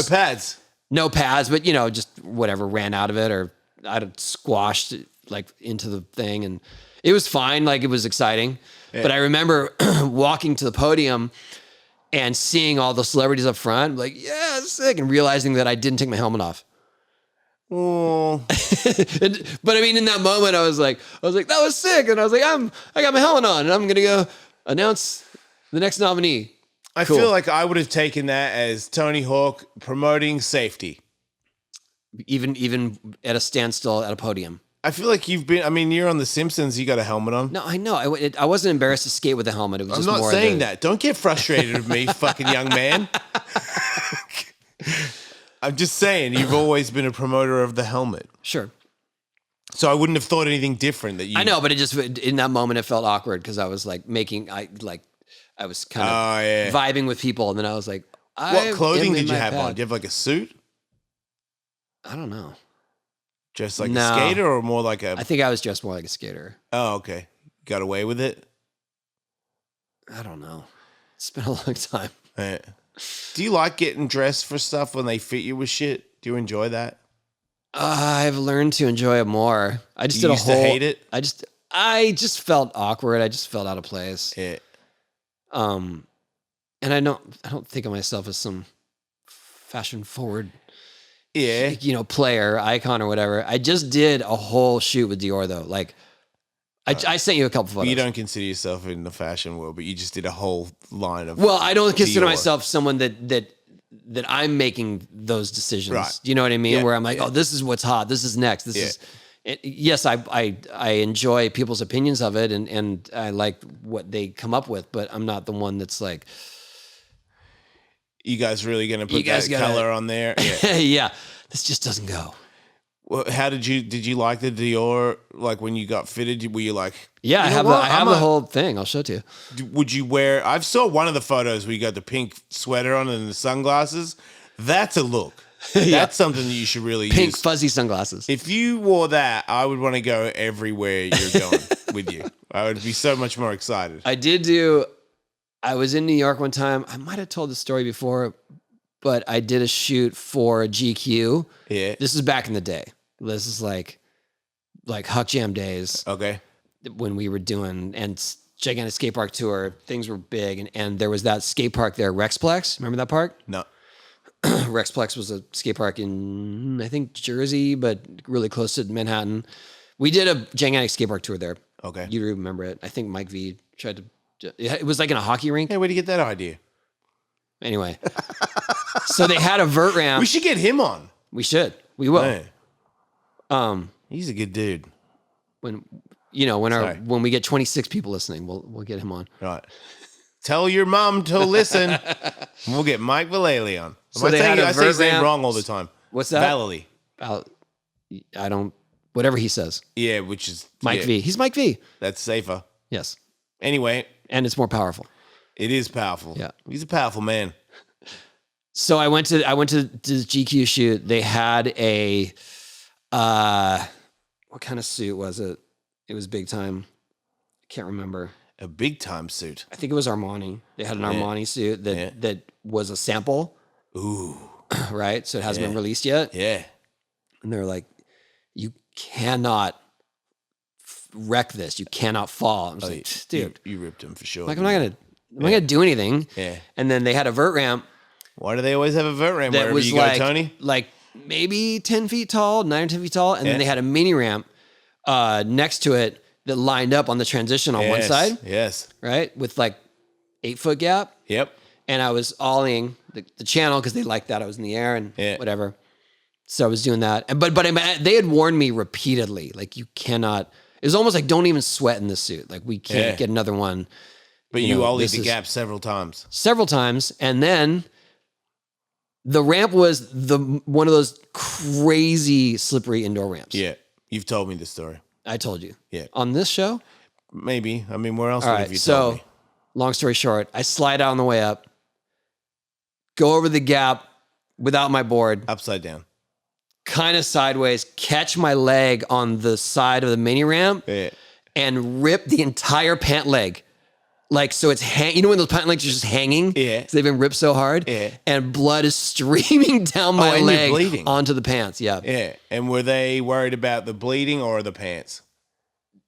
pads, but just whatever, ran out of it, or I'd squashed into the thing, and it was fine. It was exciting. Yeah. But I remember walking to the podium and seeing all the celebrities up front, yeah, sick, and realizing that I didn't take my helmet off. Oh, But I mean, in that moment, I was like, that was sick. And I was like, I got my helmet on and I'm going to go announce the next nominee. I feel like I would have taken that as Tony Hawk promoting safety. Even at a standstill at a podium. I feel like you're on The Simpsons. You got a helmet on. No, I know. I wasn't embarrassed to skate with a helmet. It was I'm just not more saying that. Don't get frustrated with me, fucking young man. I'm just saying you've always been a promoter of the helmet. Sure. So I wouldn't have thought anything different that you. I know, but it just in that moment it felt awkward because I was like I was kind of vibing with people, and then I was like, what clothing did you have on? Do you have like a suit? I don't know. Just like a skater, or more like a? I think I was dressed more like a skater. Oh, okay. Got away with it? I don't know. It's been a long time. Yeah. Do you like getting dressed for stuff when they fit you with shit? Do you enjoy that? I've learned to enjoy it more. I just used to hate it. I just felt awkward. I just felt out of place. Yeah. And I don't think of myself as some fashion forward, player, icon or whatever. I just did a whole shoot with Dior though. Like I sent you a couple photos. You don't consider yourself in the fashion world, but you just did a whole line of. Well, I don't consider Dior. myself someone that I'm making those decisions. Right. Do you know what I mean? Yeah. Where I'm like, oh, this is what's hot. This is next. This is. Yes, I enjoy people's opinions of it, and I like what they come up with, but I'm not the one that's like. You guys really going to put that color on there? Yeah. Yeah, this just doesn't go. Well, how did you like the Dior? Like when you got fitted, were you like? Yeah, I have the whole thing. I'll show it to you. Would you wear? I saw one of the photos where you got the pink sweater on and the sunglasses. That's a look. That's something that you should really use. Pink fuzzy sunglasses. If you wore that, I would want to go everywhere you're going with you. I would be so much more excited. I was in New York one time. I might have told the story before, but I did a shoot for GQ. Yeah. This is back in the day. This is like Huck Jam days. Okay. When we were doing and gigantic skate park tour, things were big, and there was that skate park there, Rexplex. Remember that park? No. Rexplex was a skate park in, I think, Jersey, but really close to Manhattan. We did a gigantic skate park tour there. Okay. You remember it. I think Mike V tried to... It was like in a hockey rink. Hey, where'd you get that idea? Anyway. So they had a vert ramp. We should get him on. We should. We will. Man. He's a good dude. When we get 26 people listening, we'll get him on. Right. Tell your mom to listen. We'll get Mike Vallely on. So I say his name wrong all the time. What's that? Vallely. I don't. Whatever he says. Yeah, which is Mike V. He's Mike V. That's safer. Yes. Anyway, and it's more powerful. It is powerful. Yeah, he's a powerful man. So I went to the GQ shoot. They had a what kind of suit was it? It was big time. I can't remember. A big time suit. I think it was Armani. They had an Armani suit that was a sample. Ooh. Right? So it hasn't been released yet. Yeah. And they're like, you cannot wreck this. You cannot fall. I was like, dude. You ripped him for sure. Like, I'm not gonna do anything. Yeah. And then they had a vert ramp. Why do they always have a vert ramp wherever you go, Tony? Like maybe 10 feet tall, 9 or 10 feet tall. And then they had a mini ramp next to it that lined up on the transition on one side. Yes. Right? With like 8-foot gap. Yep. And I was ollieing the channel because they liked that. I was in the air and whatever. So I was doing that. But they had warned me repeatedly, like, you cannot, it was almost like, don't even sweat in this suit. Like, we can't get another one. But you ollied the gap several times. Several times. And then the ramp was one of those crazy slippery indoor ramps. Yeah. You've told me the story. I told you. Yeah. On this show? Maybe. I mean, where else have you told me? Long story short, I slide out on the way up, go over the gap without my board. Upside down. Kind of sideways, catch my leg on the side of the mini ramp and rip the entire pant leg. Like, so it's you know when those pant legs are just hanging? Yeah. So they've been ripped so hard? Yeah. And blood is streaming down my leg bleeding. onto the pants. Yeah. Yeah. And were they worried about the bleeding or the pants?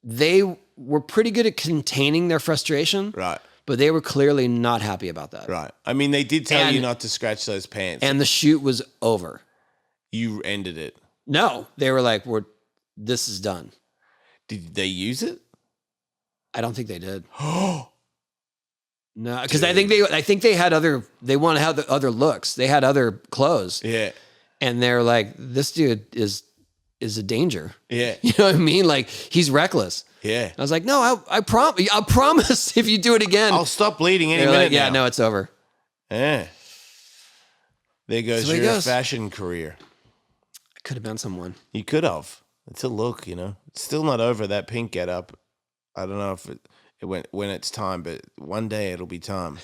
They were pretty good at containing their frustration. Right. But they were clearly not happy about that. Right. I mean, they did tell you not to scratch those pants. And the shoot was over. You ended it. No, they were like, this is done. Did they use it? I don't think they did. No, because I think they had they want to have the other looks. They had other clothes. Yeah. And they're like, this dude is a danger. Yeah. You know what I mean? Like, he's reckless. Yeah. And I was like, no, I promise if you do it again. I'll stop bleeding any They're minute like, yeah, now. no, it's over. Yeah. There goes So there your goes. fashion career. I could have been someone. You could have. It's a look, you know. It's still not over, that pink get up. I don't know if it went when it's time, but one day it'll be time.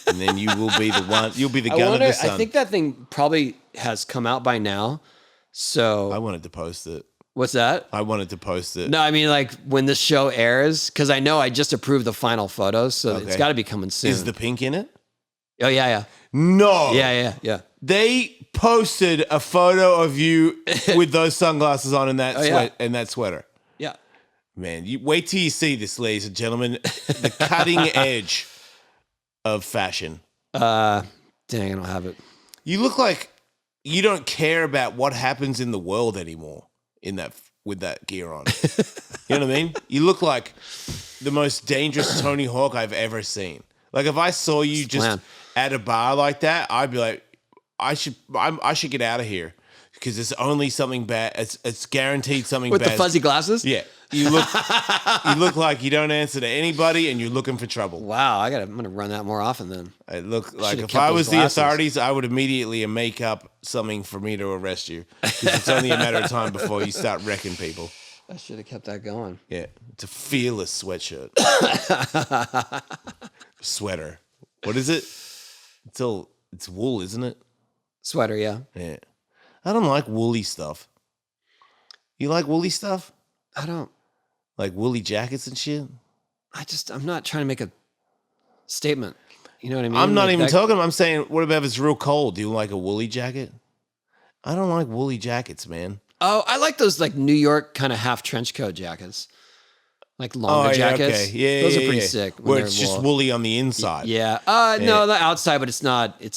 And then you will be the one. You'll be the gun of the sun. I think that thing probably has come out by now. So I wanted to post it. What's that? I wanted to post it. No, I mean, like, when this show airs, because I know I just approved the final photos, so it's got to be coming soon. Is the pink in it? Oh, yeah. No. Yeah. They posted a photo of you with those sunglasses on and that sweater. Yeah. Man, you wait till you see this, ladies and gentlemen. The cutting edge of fashion. Dang, I don't have it. You look like you don't care about what happens in the world anymore with that gear on. You know what I mean? You look like the most dangerous Tony Hawk I've ever seen. Like, if I saw you just at a bar like that, I'd be like, I should get out of here because it's only something bad. It's guaranteed something With bad. the fuzzy glasses? Yeah. You look like you don't answer to anybody and you're looking for trouble. Wow, I'm gonna run that more often then. I look like Should've if kept I those was the glasses. authorities, I would immediately make up something for me to arrest you. Because it's only a matter of time before you start wrecking people. I should have kept that going. Yeah. It's a fearless sweatshirt. Sweater. What is it? It's wool, isn't it? Sweater, yeah. Yeah. I don't like woolly stuff. You like woolly stuff? I don't. Like woolly jackets and shit? I'm not trying to make a statement. You know what I mean? I'm not Like even that- talking. I'm saying, what about if it's real cold? Do you like a woolly jacket? I don't like woolly jackets, man. Oh, I like those like New York kind of half trench coat jackets. Like longer jackets. Okay. Yeah, those yeah, are pretty yeah. sick. when Where they're it's just wool. woolly on the inside. Yeah. No, the outside, but it's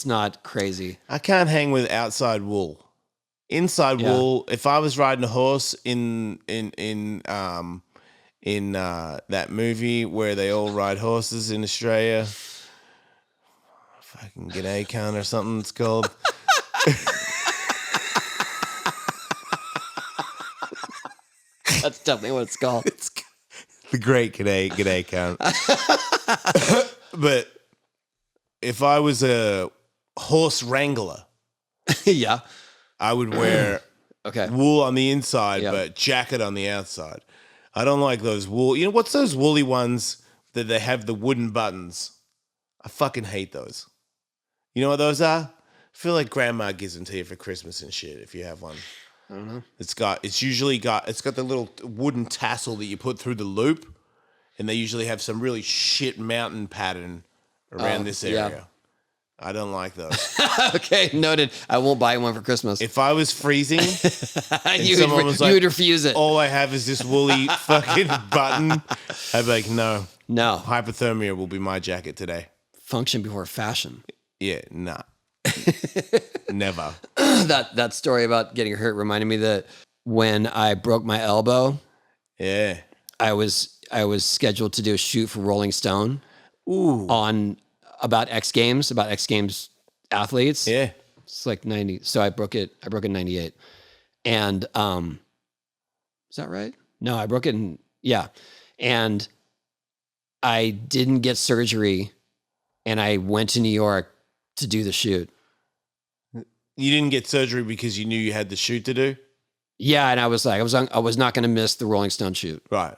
not crazy. I can't hang with outside wool. Inside wool. If I was riding a horse in that movie where they all ride horses in Australia, fucking G'day Cunt or something it's called. That's definitely what it's called. It's the great G'day Cunt. But if I was a horse wrangler, Yeah. I would wear Okay. wool on the inside, Yep. but jacket on the outside. I don't like those wool. You know, what's those woolly ones that they have the wooden buttons? I fucking hate those. You know what those are? I feel like grandma gives them to you for Christmas and shit if you have one. I don't know. It's got the little wooden tassel that you put through the loop, and they usually have some really shit mountain pattern around this area. yeah. I don't like those. Okay, noted. I won't buy one for Christmas. If I was freezing, you someone was like, you would refuse it. all I have is this woolly fucking button, I'd be like, no, No. hypothermia will be my jacket today. Function before fashion. Yeah, nah. Never. That story about getting hurt reminded me that when I broke my elbow, Yeah. I was scheduled to do a shoot for Rolling Stone Ooh. about X Games athletes. Yeah. It's like 90. So I broke it in 98. And is that right? No, I broke it in and I didn't get surgery and I went to New York to do the shoot. You didn't get surgery because you knew you had the shoot to do? Yeah, and I was like, I was not going to miss the Rolling Stone shoot. Right.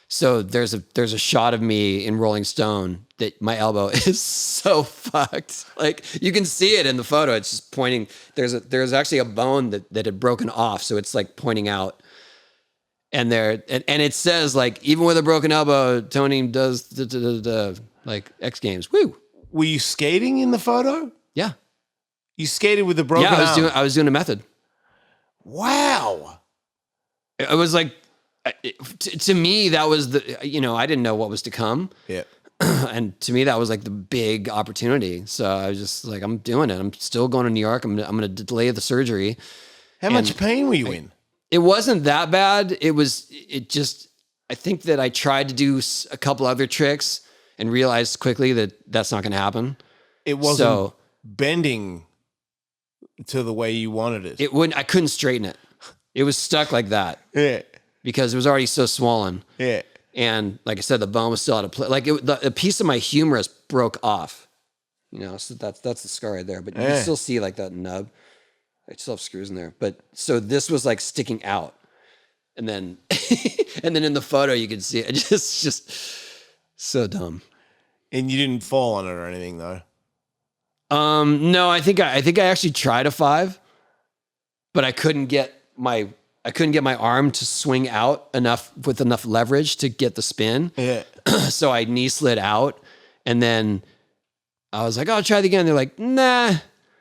So there's a shot of me in Rolling Stone that my elbow is so fucked. Like you can see it in the photo. It's just pointing. There's actually a bone that had broken off, so it's like pointing out. And it says like even with a broken elbow, Tony does the like X Games. Woo. Were you skating in the photo? Yeah. You skated with a broken arm? I was doing a method. Wow. It was like, to me, that was I didn't know what was to come. Yeah. And to me, that was like the big opportunity. So I was just like, I'm doing it. I'm still going to New York. I'm going to delay the surgery. How much pain were you in? It wasn't that bad. I think that I tried to do a couple other tricks and realized quickly that that's not going to happen. It wasn't bending to the way you wanted it. I couldn't straighten it. It was stuck like that. Yeah. Because it was already so swollen. Yeah. And like I said, the bone was still out of place. Like a piece of my humerus broke off. So that's the scar right there. But you can still see like that nub. I still have screws in there. But so this was like sticking out. And then and then in the photo you can see it. Just so dumb. And you didn't fall on it or anything though. No, I think I actually tried a 5, but I couldn't get my arm to swing out with enough leverage to get the spin. Yeah. So I knee slid out, and then I was like, "Oh, I'll try it again." They're like, "Nah."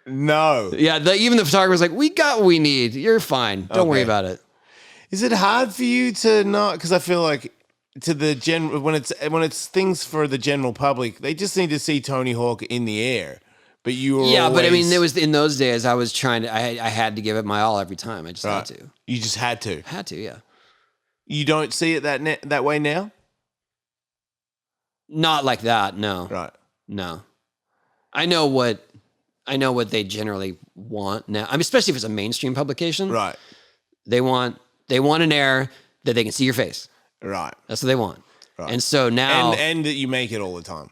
No. Yeah. Even the photographer was like, "We got what we need. You're fine. Don't worry about it." Is it hard for you to not? Because I feel like to the general when it's things for the general public, they just need to see Tony Hawk in the air. But you were but I mean, it was in those days. I was trying to. I had to give it my all every time. I just had to. You just had to. Had to, yeah. You don't see it that way now. Not like that. No. Right. No. I know what they generally want now. I mean, especially if it's a mainstream publication. Right. They want an air that they can see your face. Right. That's what they want. Right. And so now, and that you make it all the time.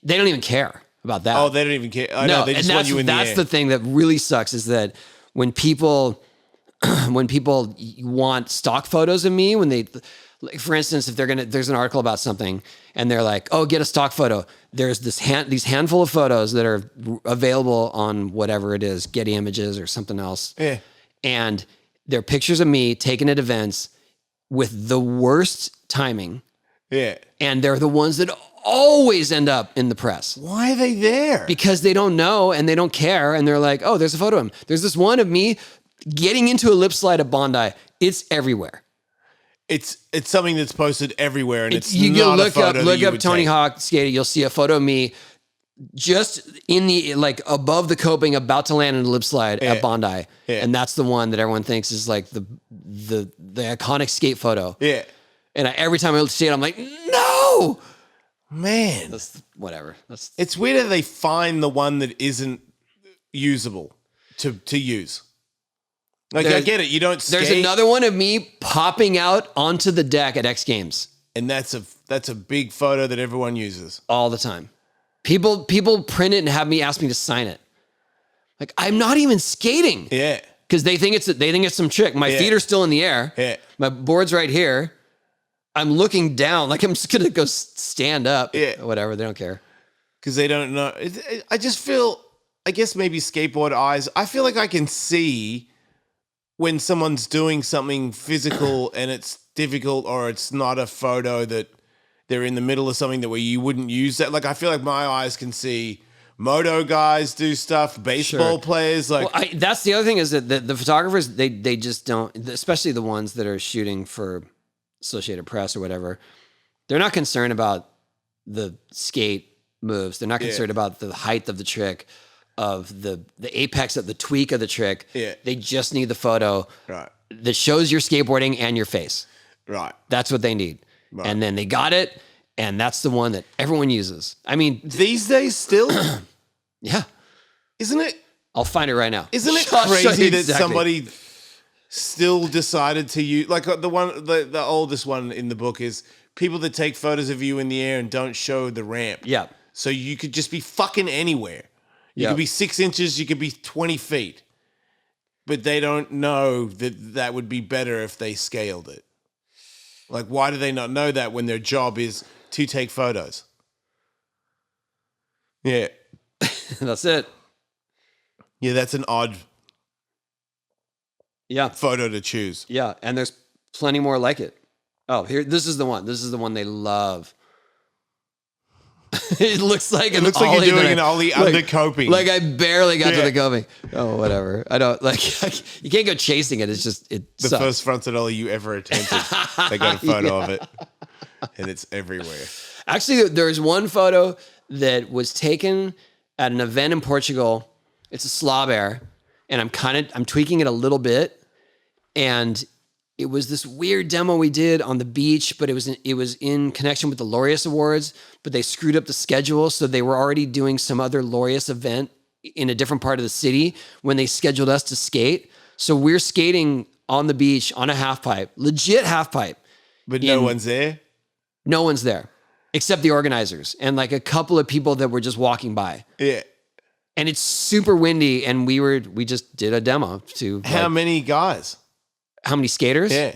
They don't even care about that. Oh, they don't even care. I know. They just want you in the air. That's the thing that really sucks is that when people want stock photos of me, when they, like, for instance, if there's an article about something and they're like, "Oh, get a stock photo." There's these handful of photos that are available on whatever it is, Getty Images or something else. Yeah. And they're pictures of me taken at events with the worst timing. Yeah. And they're the ones that always end up in the press. Why are they there? Because they don't know and they don't care. And they're like, "Oh, there's a photo of him. There's this one of me getting into a lip slide at Bondi." It's everywhere. It's something that's posted everywhere, and it's you not look a photo up that Tony take. Hawk skating. You'll see a photo of me just in the, like, above the coping, about to land in a lip slide at Bondi. Yeah. And that's the one that everyone thinks is like the iconic skate photo. Yeah. And every time I see it, I'm like, no, man. Whatever. It's weird that they find the one that isn't usable to use. Like, I get it. You don't skate. There's another one of me popping out onto the deck at X Games. And that's a big photo that everyone uses. All the time. People print it and have me ask me to sign it. Like, I'm not even skating. Yeah. Because they think it's some trick. My feet are still in the air. Yeah. My board's right here. I'm looking down. Like, I'm just going to go stand up. Yeah. Whatever. They don't care. Because they don't know. I just feel, I guess maybe skateboard eyes, I feel like I can see when someone's doing something physical and it's difficult, or it's not a photo that they're in the middle of something that where you wouldn't use that. Like, I feel like my eyes can see moto guys do stuff, baseball players. Like, well, that's the other thing is that the photographers, they just don't, especially the ones that are shooting for Associated Press or whatever, they're not concerned about the skate moves. They're not concerned about the height of the trick, of the apex of the tweak of the trick. Yeah. They just need the photo right. that shows your skateboarding and your face. Right. That's what they need. Right. And then they got it, and that's the one that everyone uses. I mean, these days still? Yeah. Isn't it? I'll find it right now. Isn't it crazy that somebody still decided to use, like, the oldest one in the book is people that take photos of you in the air and don't show the ramp. Yeah. So you could just be fucking anywhere. You could be 6 inches, you could be 20 feet. But they don't know that would be better if they scaled it. Like, why do they not know that when their job is to take photos? Yeah. That's it. Yeah, that's an odd photo to choose. Yeah, and there's plenty more like it. Oh, this is the one. This is the one they love. It looks like you're doing an ollie under coping. Like, I barely got to the coping. Oh, whatever. I don't, like, you can't go chasing it. It's just, the sucks. First fronted ollie you ever attempted. They got a photo of it, and it's everywhere. Actually, there's one photo that was taken at an event in Portugal. It's a slob air, and I'm tweaking it a little bit, And it was this weird demo we did on the beach, but it was in connection with the Laureus Awards, but they screwed up the schedule. So they were already doing some other Laureus event in a different part of the city when they scheduled us to skate. So we're skating on the beach on a half pipe, legit half pipe. But no one's there? No one's there except the organizers and like a couple of people that were just walking by. Yeah. And it's super windy, and we just did a demo to How many guys? How many skaters? Yeah.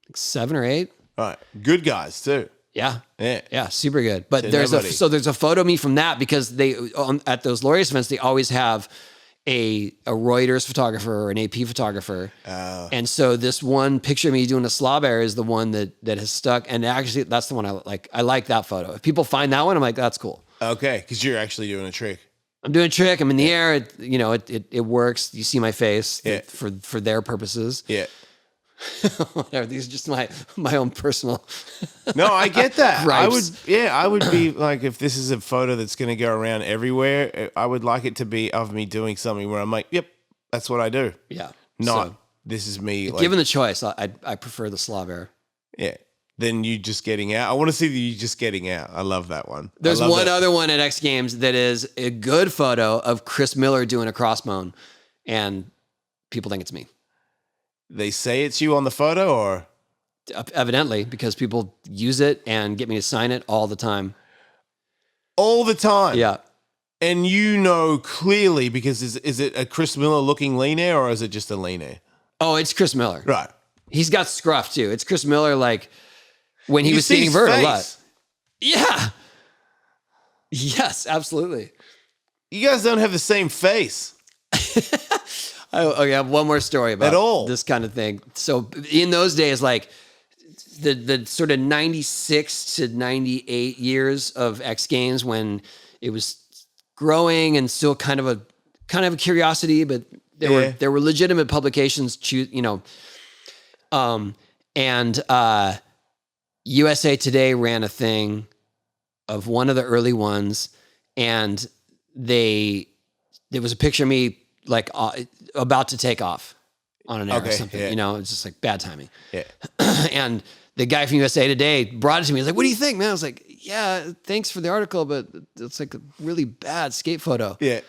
Like 7 or 8. All right. Good guys too. Yeah. Yeah. Yeah, super good. But So there's nobody. a photo of me from that because they at those Laureus events they always have a Reuters photographer or an AP photographer. Oh. And so this one picture of me doing a slob air is the one that has stuck. And actually that's the one I like. I like that photo. If people find that one, I'm like, that's cool. Okay, because you're actually doing a trick. I'm doing a trick. I'm in the air. It works. You see my face for their purposes. Yeah. Whatever. These are just my own personal. No, I get that. gripes. I would be like, if this is a photo that's going to go around everywhere, I would like it to be of me doing something where I'm like, yep, that's what I do. Yeah. Not, So, this is me. Like, given the choice, I prefer the slob air. yeah. Then you just getting out. I want to see you just getting out. I love that one. There's I love one that. other one at X Games that is a good photo of Chris Miller doing a crossbone, and people think it's me. They say it's you on the photo, or Evidently, because people use it and get me to sign it all the time. all the time. Yeah. And you know clearly, because is it a Chris Miller looking lean air, or is it just a lean air? Oh, it's Chris Miller. Right. He's got scruff too. It's Chris Miller like when he You was see skating his vert a face. lot. Yeah. Yes, absolutely. You guys don't have the same face. I have one more story about At all. this kind of thing. So in those days, like the sort of 96 to 98 years of X Games when it was growing and still kind of a curiosity, but there were legitimate publications, and USA Today ran a thing of one of the early ones, and there was a picture of me like about to take off on an air or something. Yeah. It's just like bad timing. Yeah. And the guy from USA Today brought it to me. He's like, "What do you think, man?" I was like, "Yeah, thanks for the article, but it's like a really bad skate photo." Yeah.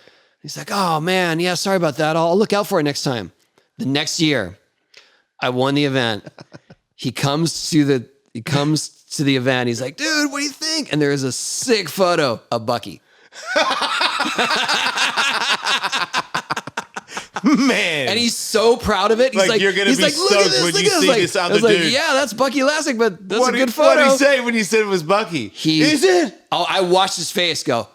He's like, "Oh man, yeah, sorry about that. I'll look out for it next time." The next year, I won the event. He comes to the event. He's like, "Dude, what do you think?" And there is a sick photo of Bucky. Man. And he's so proud of it. He's Like, you're gonna he's be like, "Look stoked at this, when look you at this." see Like, this other I was like, dude. "Yeah, that's Bucky Lassick, but that's a good What photo." did he say when he said it was Bucky? Is it? Oh, I watched his face go,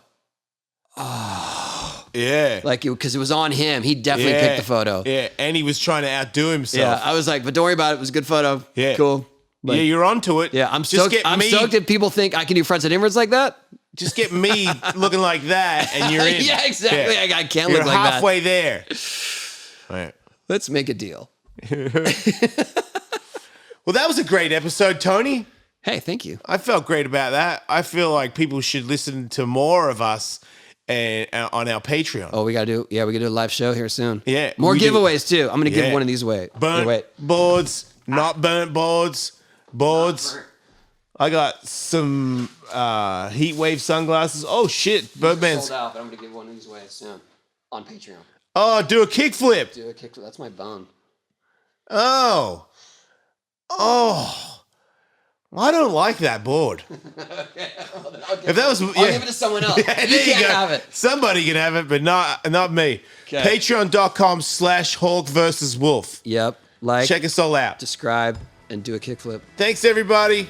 Yeah. like, because it was on him. He definitely picked the photo. Yeah. And he was trying to outdo himself. Yeah, I was like, but don't worry about it. It was a good photo. Yeah. Cool. Like, Yeah, you're onto it. yeah, I'm Just stoked. get I'm me, stoked if people think I can do fronts and inwards like that. Just get me looking like that, and you're in. Yeah, exactly. I can't You're look like that. halfway there. Right. Let's make a deal. Well, that was a great episode, Tony. Hey, thank you. I felt great about that. I feel like people should listen to more of us and on our Patreon. Oh, we gotta do a live show here soon. Yeah, more we do. giveaways too. I'm gonna give Yeah. one of these away. Burnt Wait. boards, not burnt boards. I got some heat wave sunglasses. Oh shit, Birdman's. Sold out, but I'm gonna give one of these away soon on Patreon. Oh, do a kickflip. Do a kick. That's my bone. Oh. I don't like that board. If that was, I'll give it to someone else. Yeah, You there can't go. have it. Somebody can have it, but not me. Okay. Patreon.com/Hawk versus Wolf. Yep. Like, Check us all out. describe, and do a kickflip. Thanks, everybody.